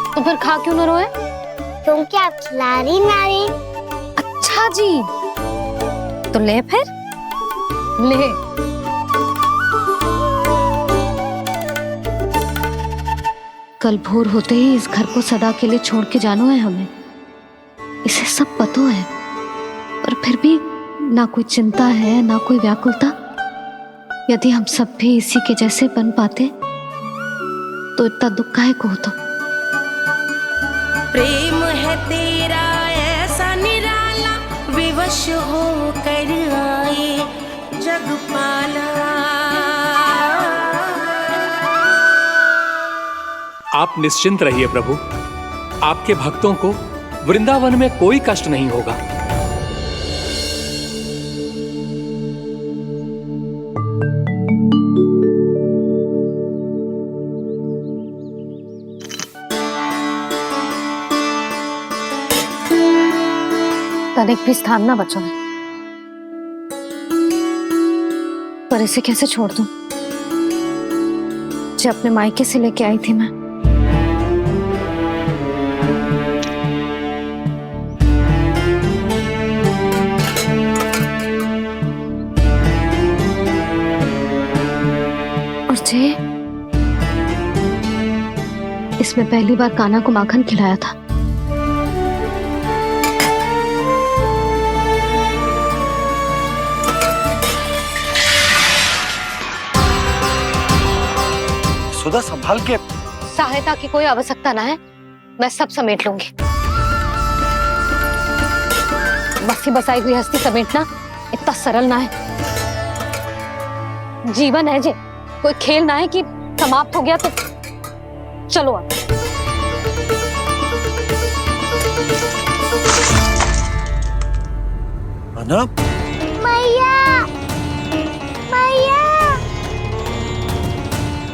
तो फिर खा क्यों न रोए? तुम क्या खिला रही नारी? अच्छा जी, तो ले फिर ले। कल भोर होते ही इस घर को सदा के लिए छोड़ के जाना है हमें। इसे सब पता है, पर फिर भी ना कोई चिंता है ना कोई व्याकुलता। यदि हम सब भी इसी के जैसे बन पाते तो इतना दुख काहे को होता। प्रेम है तेरा ऐसा निराला, विवश हो कर आए जगपाला। आप निश्चिंत रहिए प्रभु, आपके भक्तों को वृंदावन में कोई कष्ट नहीं होगा। तनिक भी स्थान ना बचो है, पर इसे कैसे छोड़ दूं जो अपने मायके से लेके आई थी मैं। और जे इसमें पहली बार कान्हा को माखन खिलाया था। सुधा संभाल के। सहायता की कोई आवश्यकता ना है, मैं सब समेट लूंगी। बसी बसाई हुई हस्ती समेटना इतना सरल ना है। जीवन है जे, कोई खेल ना है कि समाप्त हो गया तो चलो आप। अना? मैया, मैया,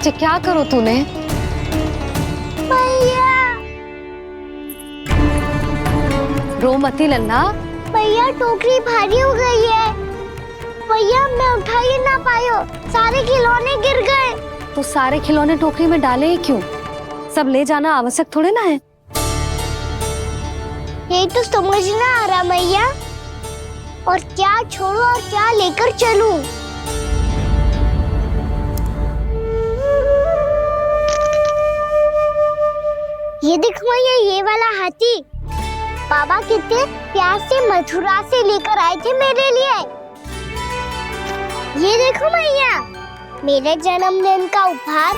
जे क्या करो तूने? मैया, रो मती लल्ला। भैया टोकरी भारी हो गई है। भैया मैं उठा ही ना पायो, सारे खिलौने गिर गए। तो सारे खिलौने टोकरी में डाले ही क्यों? सब ले जाना आवश्यक थोड़े ना है। यही तो समझ ना आ रहा मैया, और क्या छोड़ू और क्या लेकर चलूं? ये देखो मैया, ये वाला हाथी बाबा कितने प्यार से मथुरा से लेकर आए थे मेरे लिए। ये देखो मैया, मेरे जन्मदिन का उपहार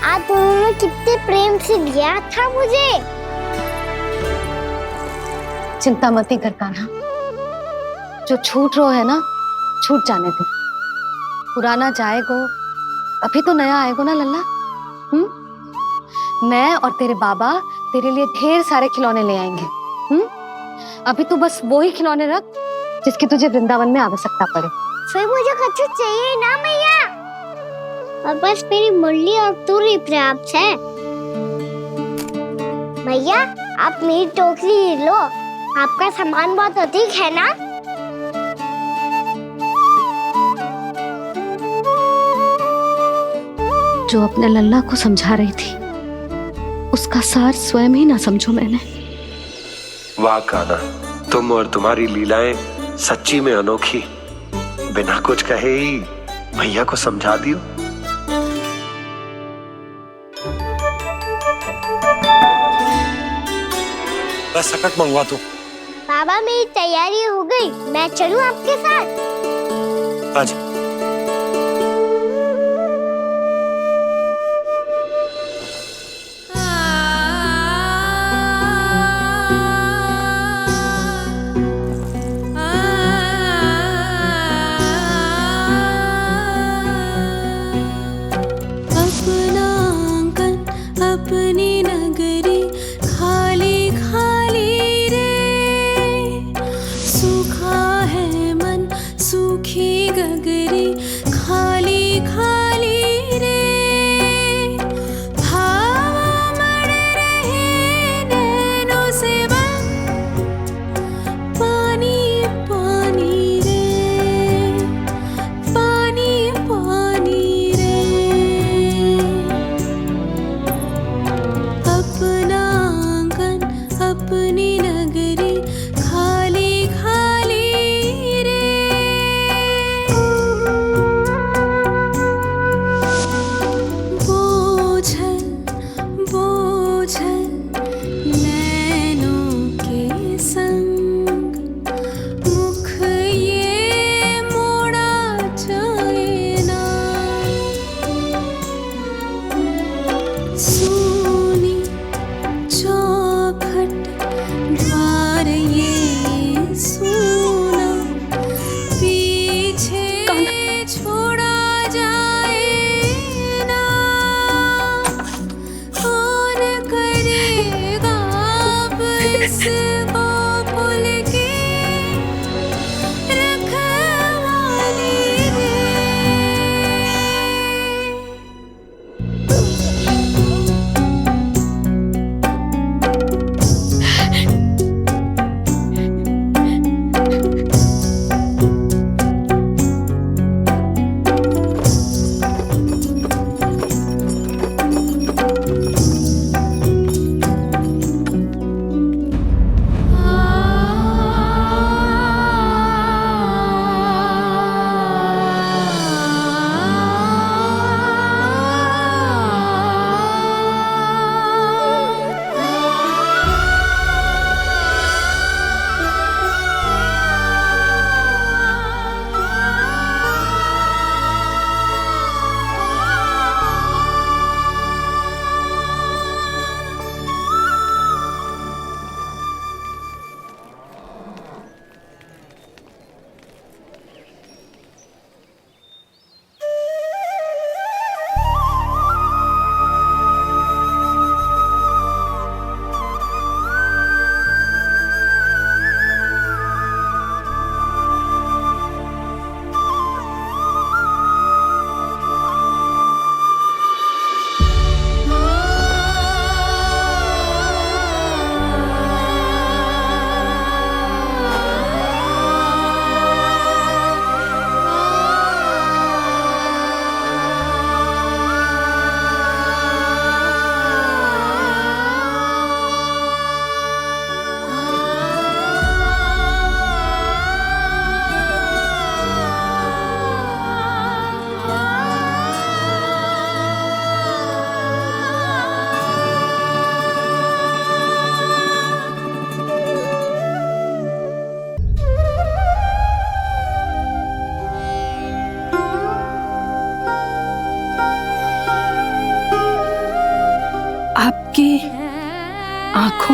आज उन्होंने कितने प्रेम से दिया था मुझे। चिंता मत कर कान्हा, जो छूट रो है ना छूट जाने दे। पुराना जाएगो, अभी तो नया आएगो ना लल्ला। मैं और तेरे बाबा तेरे लिए ढेर सारे खिलौने ले आएंगे। अभी तू बस वो ही खिलौने रख जिसकी तुझे वृंदावन में आवश्यकता पड़े। फिर मुझे कुछ चाहिए ना मैया, और बस मेरी मुरली और तुरी पर्याप्त है। भैया आप मेरी टोकरी लो, आपका सामान बहुत अधिक है ना। जो अपने लल्ला को समझा रही थी उसका सार स्वयं ही ना समझो मैंने। वाह कान्हा, तुम और तुम्हारी लीलाएं सच्ची में अनोखी। बिना कुछ कहे ही भैया को समझा दियो। बस सकट मंगवा दो। बाबा मेरी तैयारी हो गई, मैं चलूं आपके साथ? आज अपनी नगरी खाली खाली रे, सूखा है मन सूखी गगरी।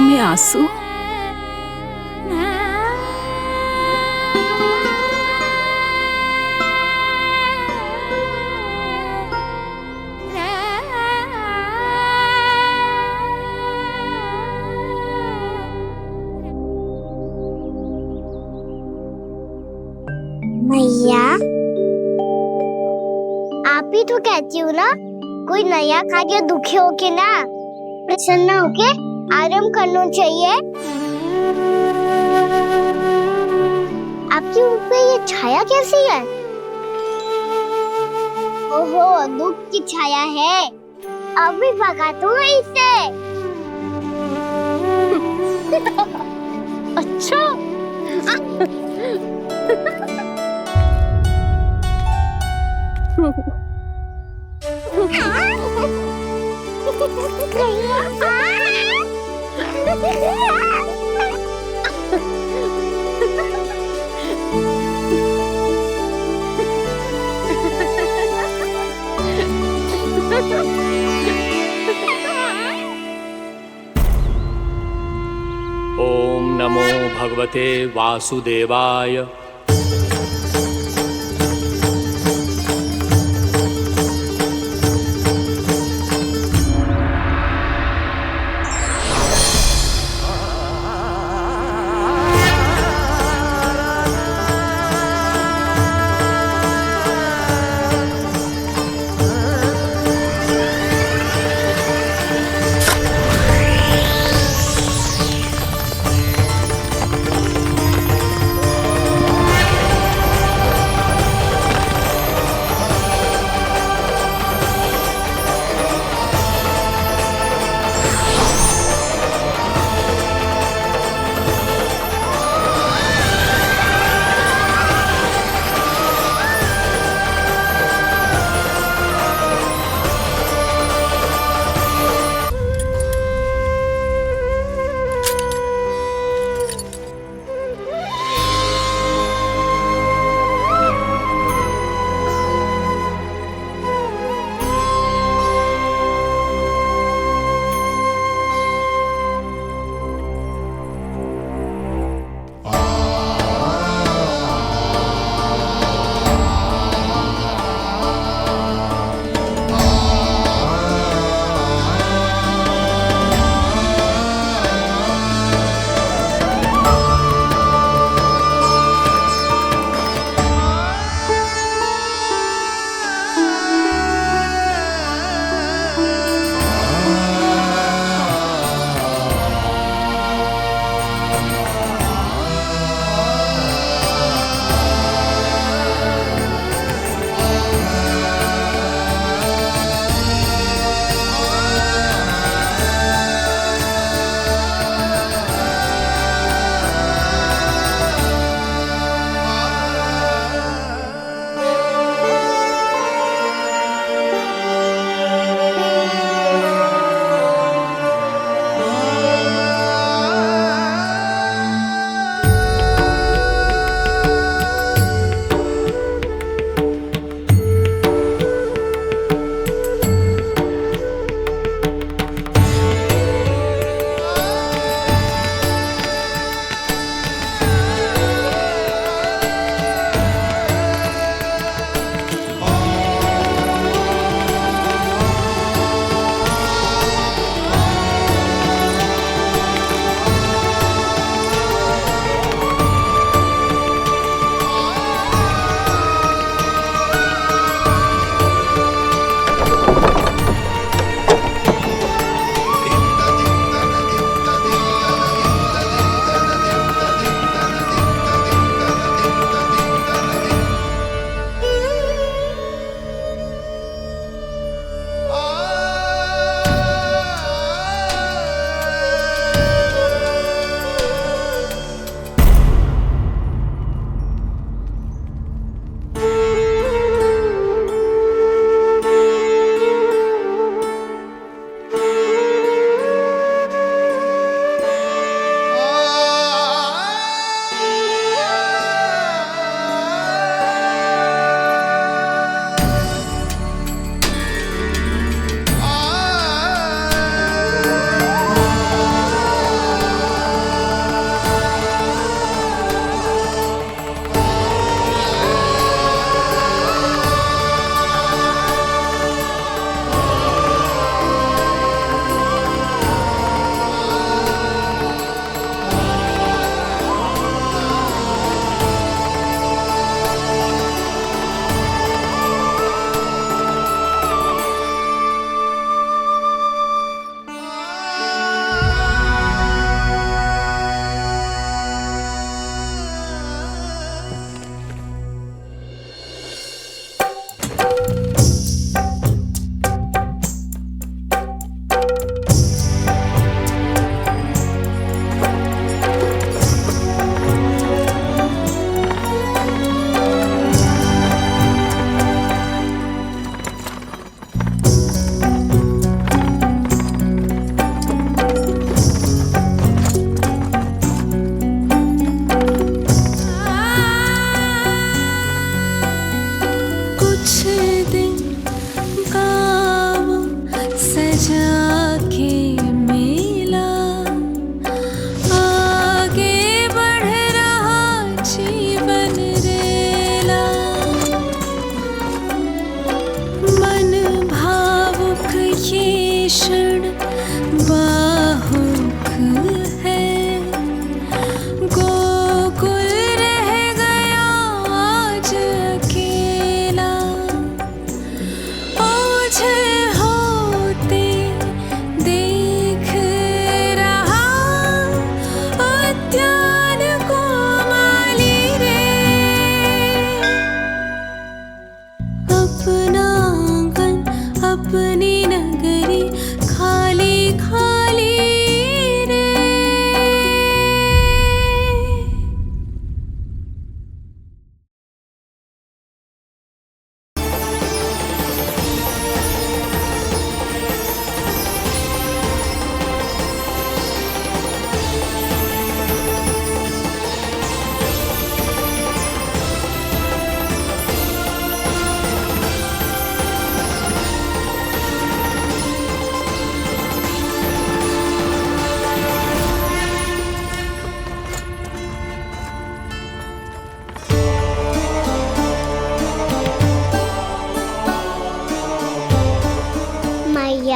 में आंसू? मैया, आप ही तो कहती हो ना, कोई नया खा के दुखी होके ना, प्रसन्न होके आराम करना चाहिए। आपकी मुंह पे ये छाया कैसी है? ओहो, दुख की छाया है। अभी भगा दो इसे। अच्छा। ओम नमो भगवते वासुदेवाय।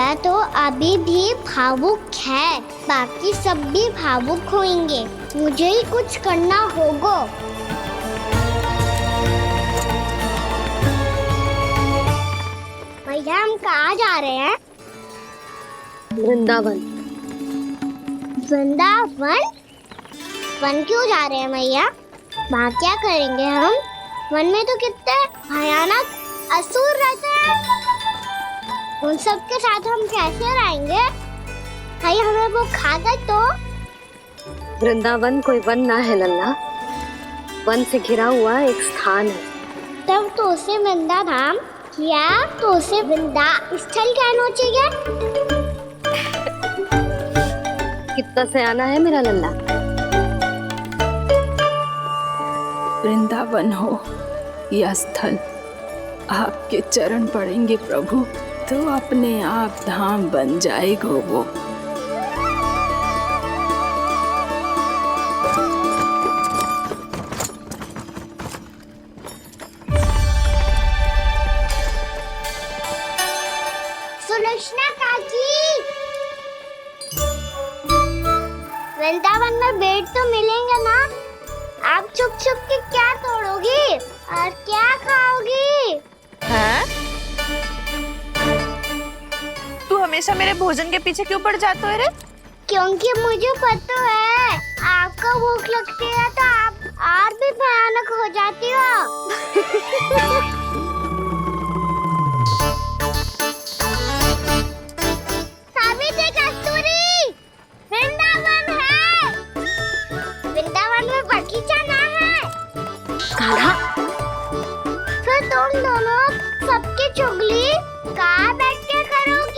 मैया तो अभी भी भावुक है, बाकी सब भी भावुक होंगे। मुझे ही कुछ करना होगा। भैया हम कहाँ जा रहे हैं? वृंदावन। वृंदावन? वन क्यों जा रहे हैं भैया? वहाँ क्या करेंगे हम? वन में तो कितने भयानक असुर रहते हैं। उन सब के साथ हम कैसे रहेंगे? कहीं हमें वो खा गए तो? वृंदावन कोई वन ना है लल्ला, वन से घिरा हुआ एक स्थान है। तब तो उसे वृंदा धाम क्या तो उसे वृंदा स्थल कहना चाहिए। कितना सयाना है मेरा लल्ला। वृंदावन हो या स्थल, आपके चरण पड़ेंगे प्रभु तो अपने आप धाम बन जाएगा वो। सुलक्षणा काकी, वृंदावन में बेट तो मिलेंगे ना? आप छुप छुप के क्या तोड़ोगी और क्या खाओगी? हाँ? तू हमेशा मेरे भोजन के पीछे क्यों पड़ जाते हो रे? क्योंकि मुझे पता है आपको भूख लगती है तो आप और भी भयानक हो जाती हो। सावित्री कस्तूरी, वृंदावन है। वृंदावन में बगीचा ना है। कान्हा, फिर तुम दोनों सबकी चुगली कहाँ बैठ के करोगी?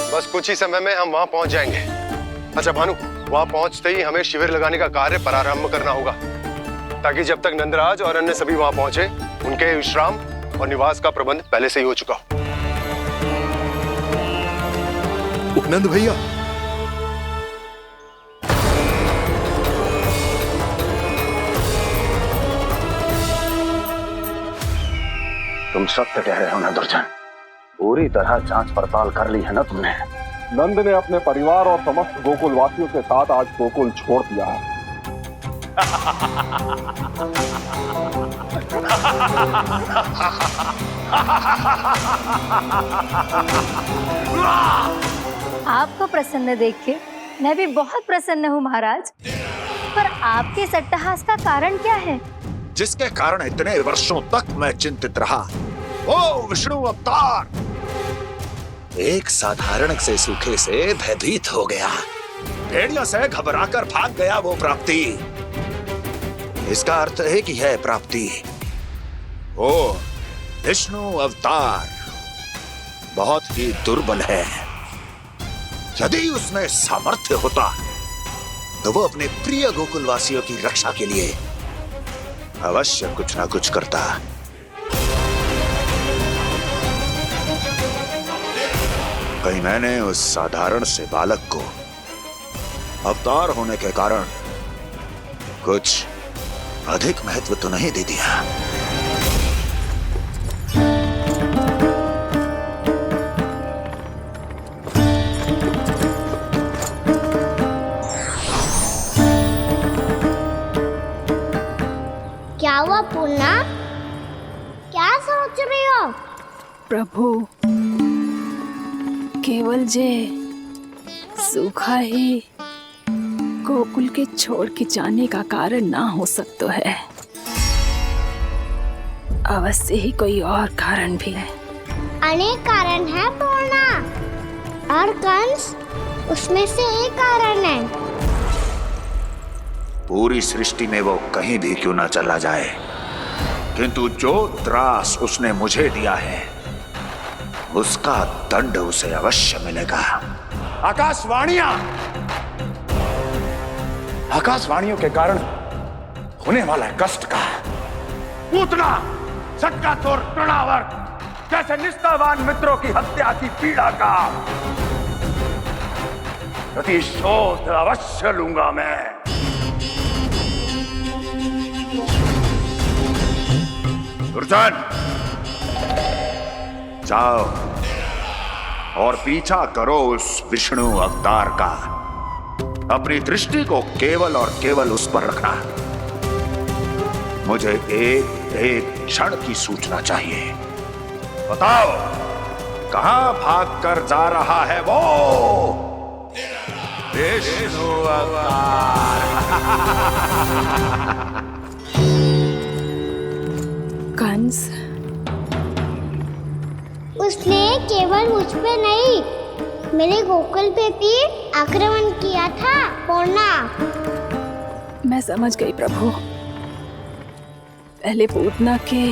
बस कुछ ही समय में हम वहां पहुंच जाएंगे। अच्छा भानु, वहां पहुंचते ही हमें शिविर लगाने का कार्य प्रारंभ करना होगा, ताकि जब तक नंदराज और अन्य सभी वहां पहुंचे उनके विश्राम और निवास का प्रबंध पहले से ही हो चुका हो। नंद भैया, तुम सत्य कह रहे हो ना दुर्जन? पूरी तरह जांच पड़ताल कर ली है ना तुमने? नंद ने अपने परिवार और समस्त गोकुल वासियों के साथ आज गोकुल छोड़ दिया है। आपको प्रसन्न देख के मैं भी बहुत प्रसन्न हूँ महाराज। पर आपके इस अट्टहास का कारण क्या है? जिसके कारण इतने वर्षों तक मैं चिंतित रहा, ओ विष्णु अवतार एक साधारण से सूखे से भयभीत हो गया, भेड़ियों से घबराकर भाग गया वो प्राप्ति। इसका अर्थ है कि है प्राप्ति ओ विष्णु अवतार बहुत ही दुर्बल है। यदि उसमें सामर्थ्य होता तो वो अपने प्रिय गोकुलवासियों की रक्षा के लिए अवश्य कुछ ना कुछ करता। कहीं मैंने उस साधारण से बालक को अवतार होने के कारण कुछ अधिक महत्व तो नहीं दे दिया। क्या हुआ पूर्णा? क्या सोच रही हो? प्रभु, केवल जे सूखा ही गोकुल के छोड़ के जाने का कारण ना हो सकता है, अवश्य ही कोई और कारण भी है। अनेक कारण है पूर्णा, और कंस उसमें से एक कारण है। पूरी सृष्टि में वो कहीं भी क्यों ना चला जाए, किंतु जो त्रास उसने मुझे दिया है उसका दंड उसे अवश्य मिलेगा। आकाशवाणियों के कारण होने वाला है कष्ट का, पूतना सटका चोर तृणावर जैसे निष्ठावान मित्रों की हत्या की पीड़ा का प्रतिशोध अवश्य लूंगा मैं। दुर्जन, जाओ और पीछा करो उस विष्णु अवतार का। अपनी दृष्टि को केवल और केवल उस पर रखना। मुझे एक एक क्षण की सूचना चाहिए। बताओ कहां भागकर जा रहा है वो विष्णु अवतार? कंस, उसने केवल मुझ पे नहीं, मेरे गोकुल पे भी आक्रमण किया था पूर्णा। मैं समझ गई प्रभु। पहले पूतना के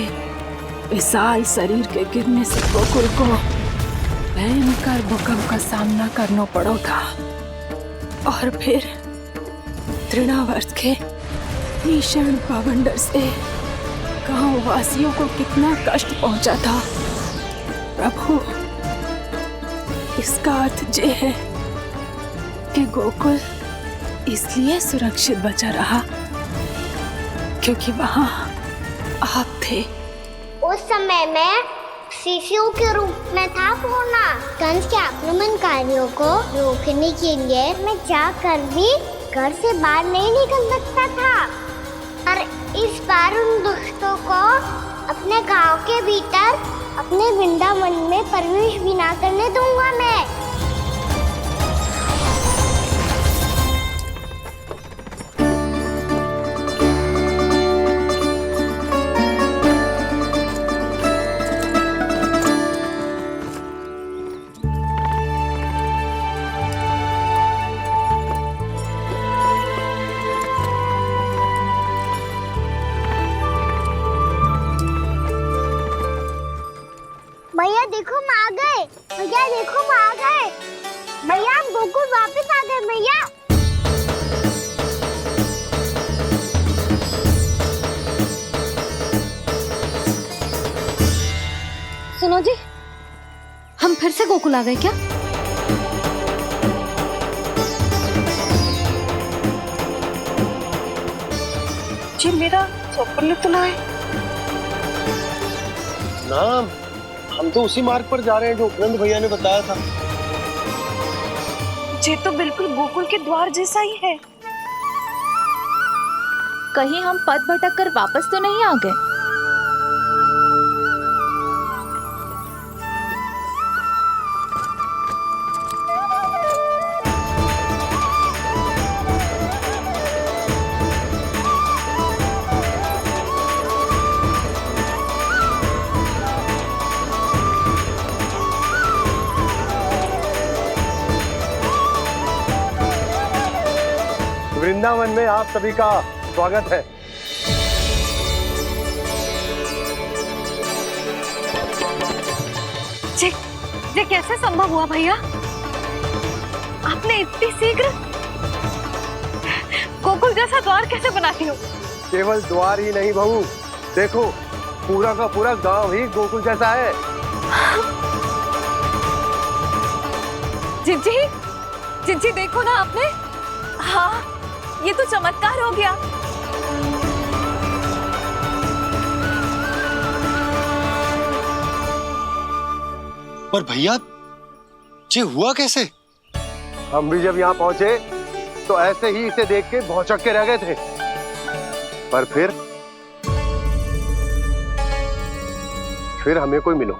विशाल शरीर के गिरने से गोकुल को भयंकर भूकंप का सामना करना पड़ा था, और फिर तृणावर्त के भीषण पावंडर से गांव वासियों को कितना कष्ट पहुंचा था। प्रभु, इसका अर्थ ये है कि गोकुल इसलिए सुरक्षित बचा रहा क्योंकि वहां आप थे। उस समय मैं शिशु के रूप में था पूर्णा। कंस के आक्रमणकारियों को रोकने के लिए मैं जाकर भी घर से बाहर नहीं निकल सकता था, और इस बार उन दुष्टों को अपने गांव के भीतर अपने वृंदावन में प्रवेश भी ना करने दूंगा मैं। भैया देखो हम आ गए, भैया देखो हम आ गए, भैया हम गोकुल वापस आ गए भैया। सुनो जी, हम फिर से गोकुल आ गए क्या? जी मेरा स्वप्न तो ना है। ना, हम तो उसी मार्ग पर जा रहे हैं जो उपनंद भैया ने बताया था। ये तो बिल्कुल गोकुल के द्वार जैसा ही है। कहीं हम पथ भटक कर वापस तो नहीं आ गए? वृंदावन में आप सभी का स्वागत है। ये कैसे संभव हुआ भैया? आपने इतनी शीघ्र गोकुल जैसा द्वार कैसे बनाती हो? केवल द्वार ही नहीं बहू, देखो पूरा का पूरा गांव ही गोकुल जैसा है। जिज्जी, जिज्जी देखो ना आपने। हाँ, ये तो चमत्कार हो गया। पर भैया ये हुआ कैसे? हम भी जब यहाँ पहुंचे तो ऐसे ही इसे देख के भौचक के रह गए थे, पर फिर हमें कोई मिलो।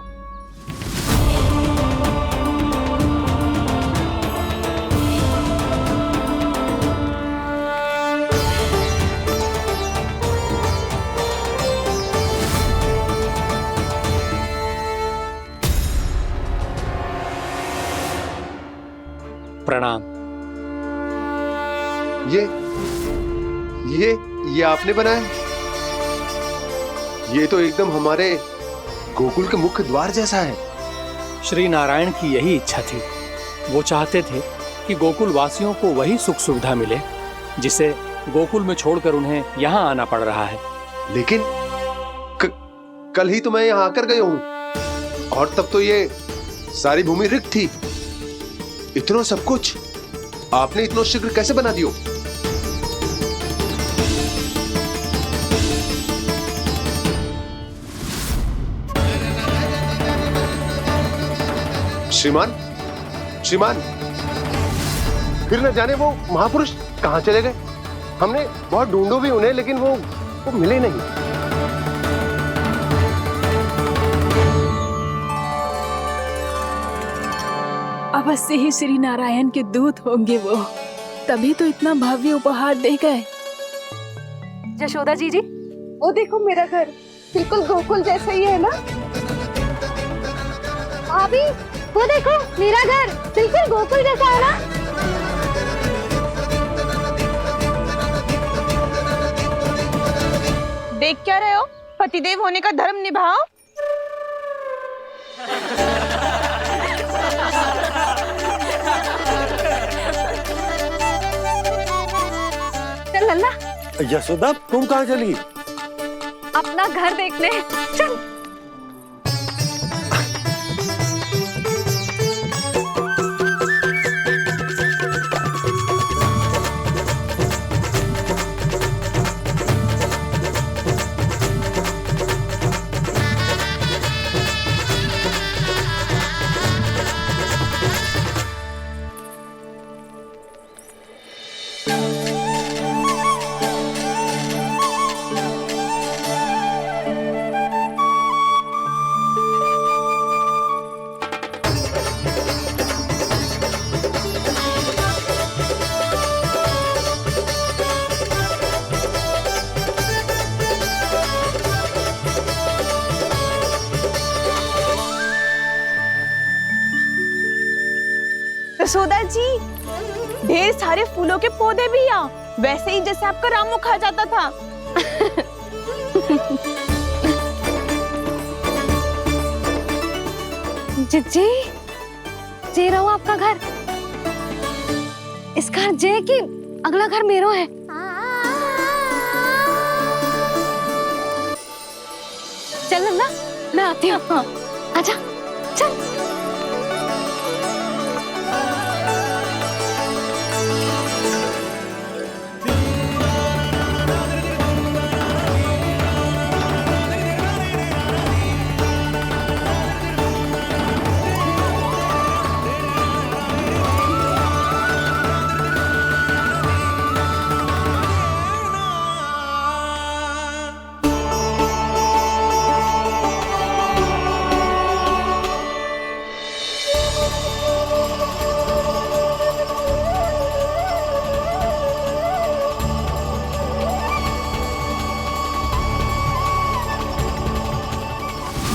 प्रणाम। ये आपने बनाया? ये तो एकदम हमारे गोकुल के मुख्य द्वार जैसा है। श्री नारायण की यही इच्छा थी। वो चाहते थे कि गोकुल वासियों को वही सुख सुविधा मिले जिसे गोकुल में छोड़कर उन्हें यहाँ आना पड़ रहा है। लेकिन कल ही तो मैं यहाँ आकर गया हूँ और तब तो ये सारी भूमि रिक्त थी। इतना सब कुछ आपने इतना शीघ्र कैसे बना दियो? श्रीमान, श्रीमान, फिर न जाने वो महापुरुष कहां चले गए। हमने बहुत ढूंढो भी उन्हें, लेकिन वो मिले नहीं। अवश्य ही श्री नारायण के दूत होंगे वो, तभी तो इतना भव्य उपहार दे गए। यशोदा जी, वो देखो मेरा घर बिल्कुल गोकुल जैसा ही है ना। भाभी, वो देखो मेरा घर बिल्कुल गोकुल जैसा है ना। देख क्या रहे हो? पतिदेव होने का धर्म निभाओ। चल लल्ला, यशोदा तुम कहाँ चली? अपना घर देखने चल। यशोदा जी, ढेर सारे फूलों के पौधे भी यहाँ, वैसे ही जैसे आपका रामू खा जाता था। जी, जे रहो आपका घर। इस घर जे की अगला घर मेरो है। चल लल्ला, मैं आती हूँ। आजा, चल।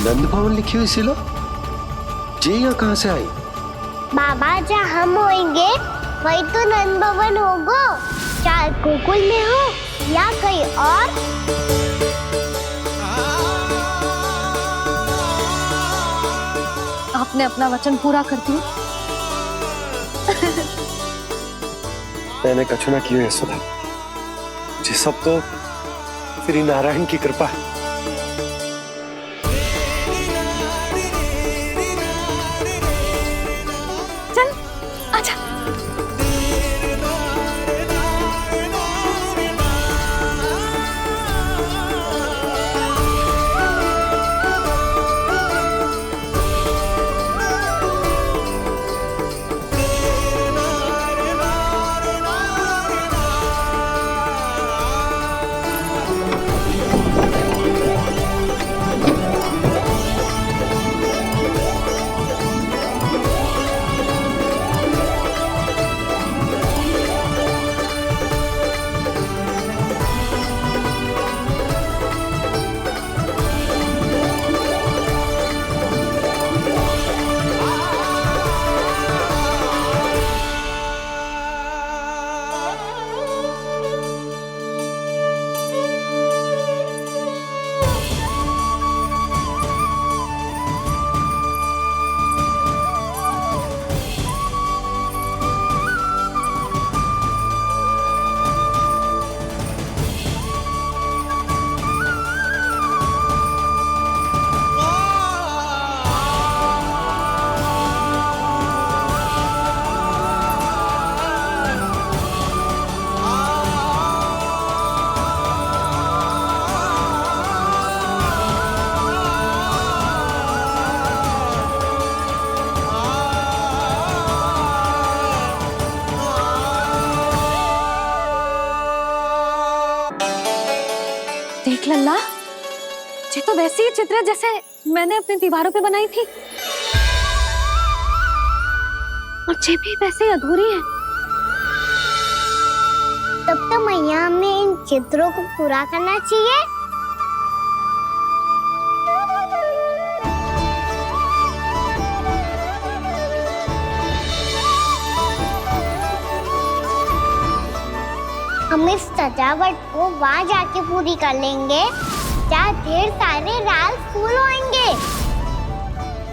नंद भवन लिखी हुई सिलो जी यहाँ कहाँ से आई? बाबा, जहाँ हम होंगे वही तो नंद भवन होगा। चाहे गोकुल में हो या कहीं और। आपने अपना वचन पूरा कर दिया। मैंने कछु ना किया यशोदा, ये सब तो श्री नारायण की कृपा है। चल, आजा। देख लल्ला, ये तो वैसी ही चित्र है जैसे मैंने अपनी दीवारों पे बनाई थी, और ये भी वैसे ही अधूरी है। तब तो मैया हमें इन चित्रों को पूरा करना चाहिए। हम इस सजावट को वहाँ जाके पूरी कर लेंगे जहाँ ढेर सारे लाल फूल होंगे।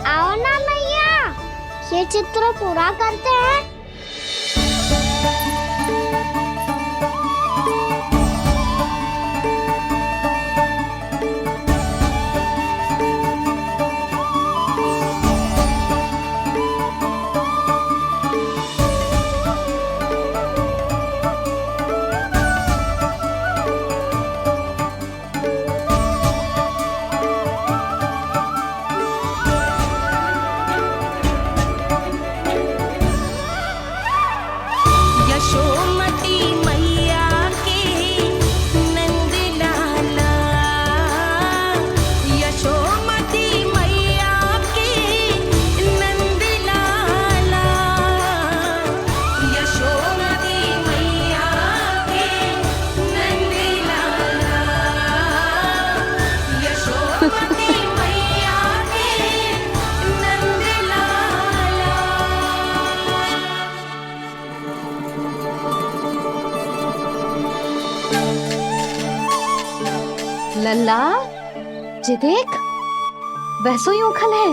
आओ ना मैया, ये चित्र पूरा करते हैं। यशोमती मैया के नंद लाला, यशोमती मैया के नंद लाला, यशोमती मैया के नंद लाला, यशोमती मैया के नंद लाला। लल्ला, ये देख, वैसो ही उखल है।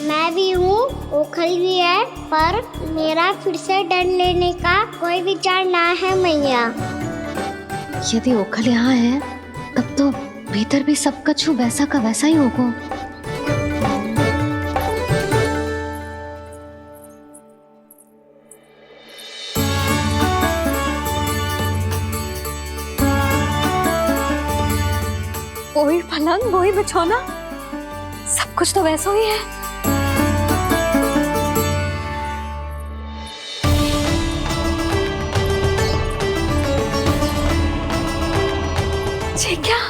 मैं भी हूँ, ओखल भी है, पर मेरा फिर से डर लेने का कोई विचार ना है मैया। यदि ओखल यहाँ है, तब तो भीतर भी सब कछु वैसा का वैसा ही होगा। वही पलंग, वही बिछौना, सब कुछ तो वैसा ही है। ये क्या?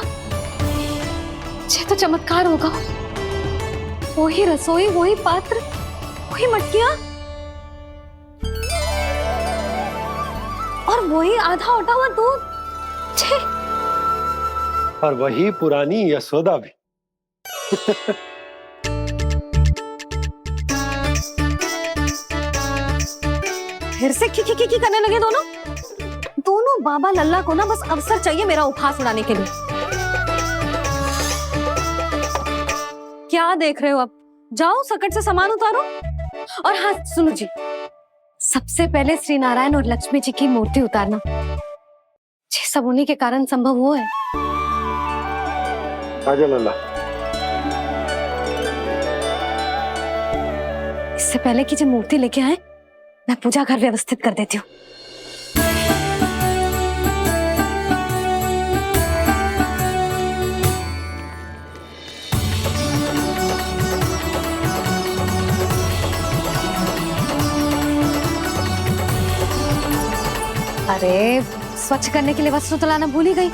ये तो चमत्कार होगा। वही रसोई, वही पात्र, वही मटकियां, और वही आधा उटा हुआ दूध। छे! और वही पुरानी यशोदा भी। फिर से की करने लगे दोनों। दोनों बाबा लल्ला को ना बस अवसर चाहिए मेरा उपहास उड़ाने के लिए। क्या देख रहे हो? अब जाओ, सकट से सामान उतारो। और हाँ सुनो जी, सबसे पहले श्री नारायण और लक्ष्मी जी की मूर्ति उतारना। ये सब उन्हीं के कारण संभव हुआ है। आजा लल्ला। इससे पहले कि जो मूर्ति लेके आए, मैं पूजा घर व्यवस्थित कर देती हूँ। अरे, स्वच्छ करने के लिए वस्त्र तो लाना भूल ही गई।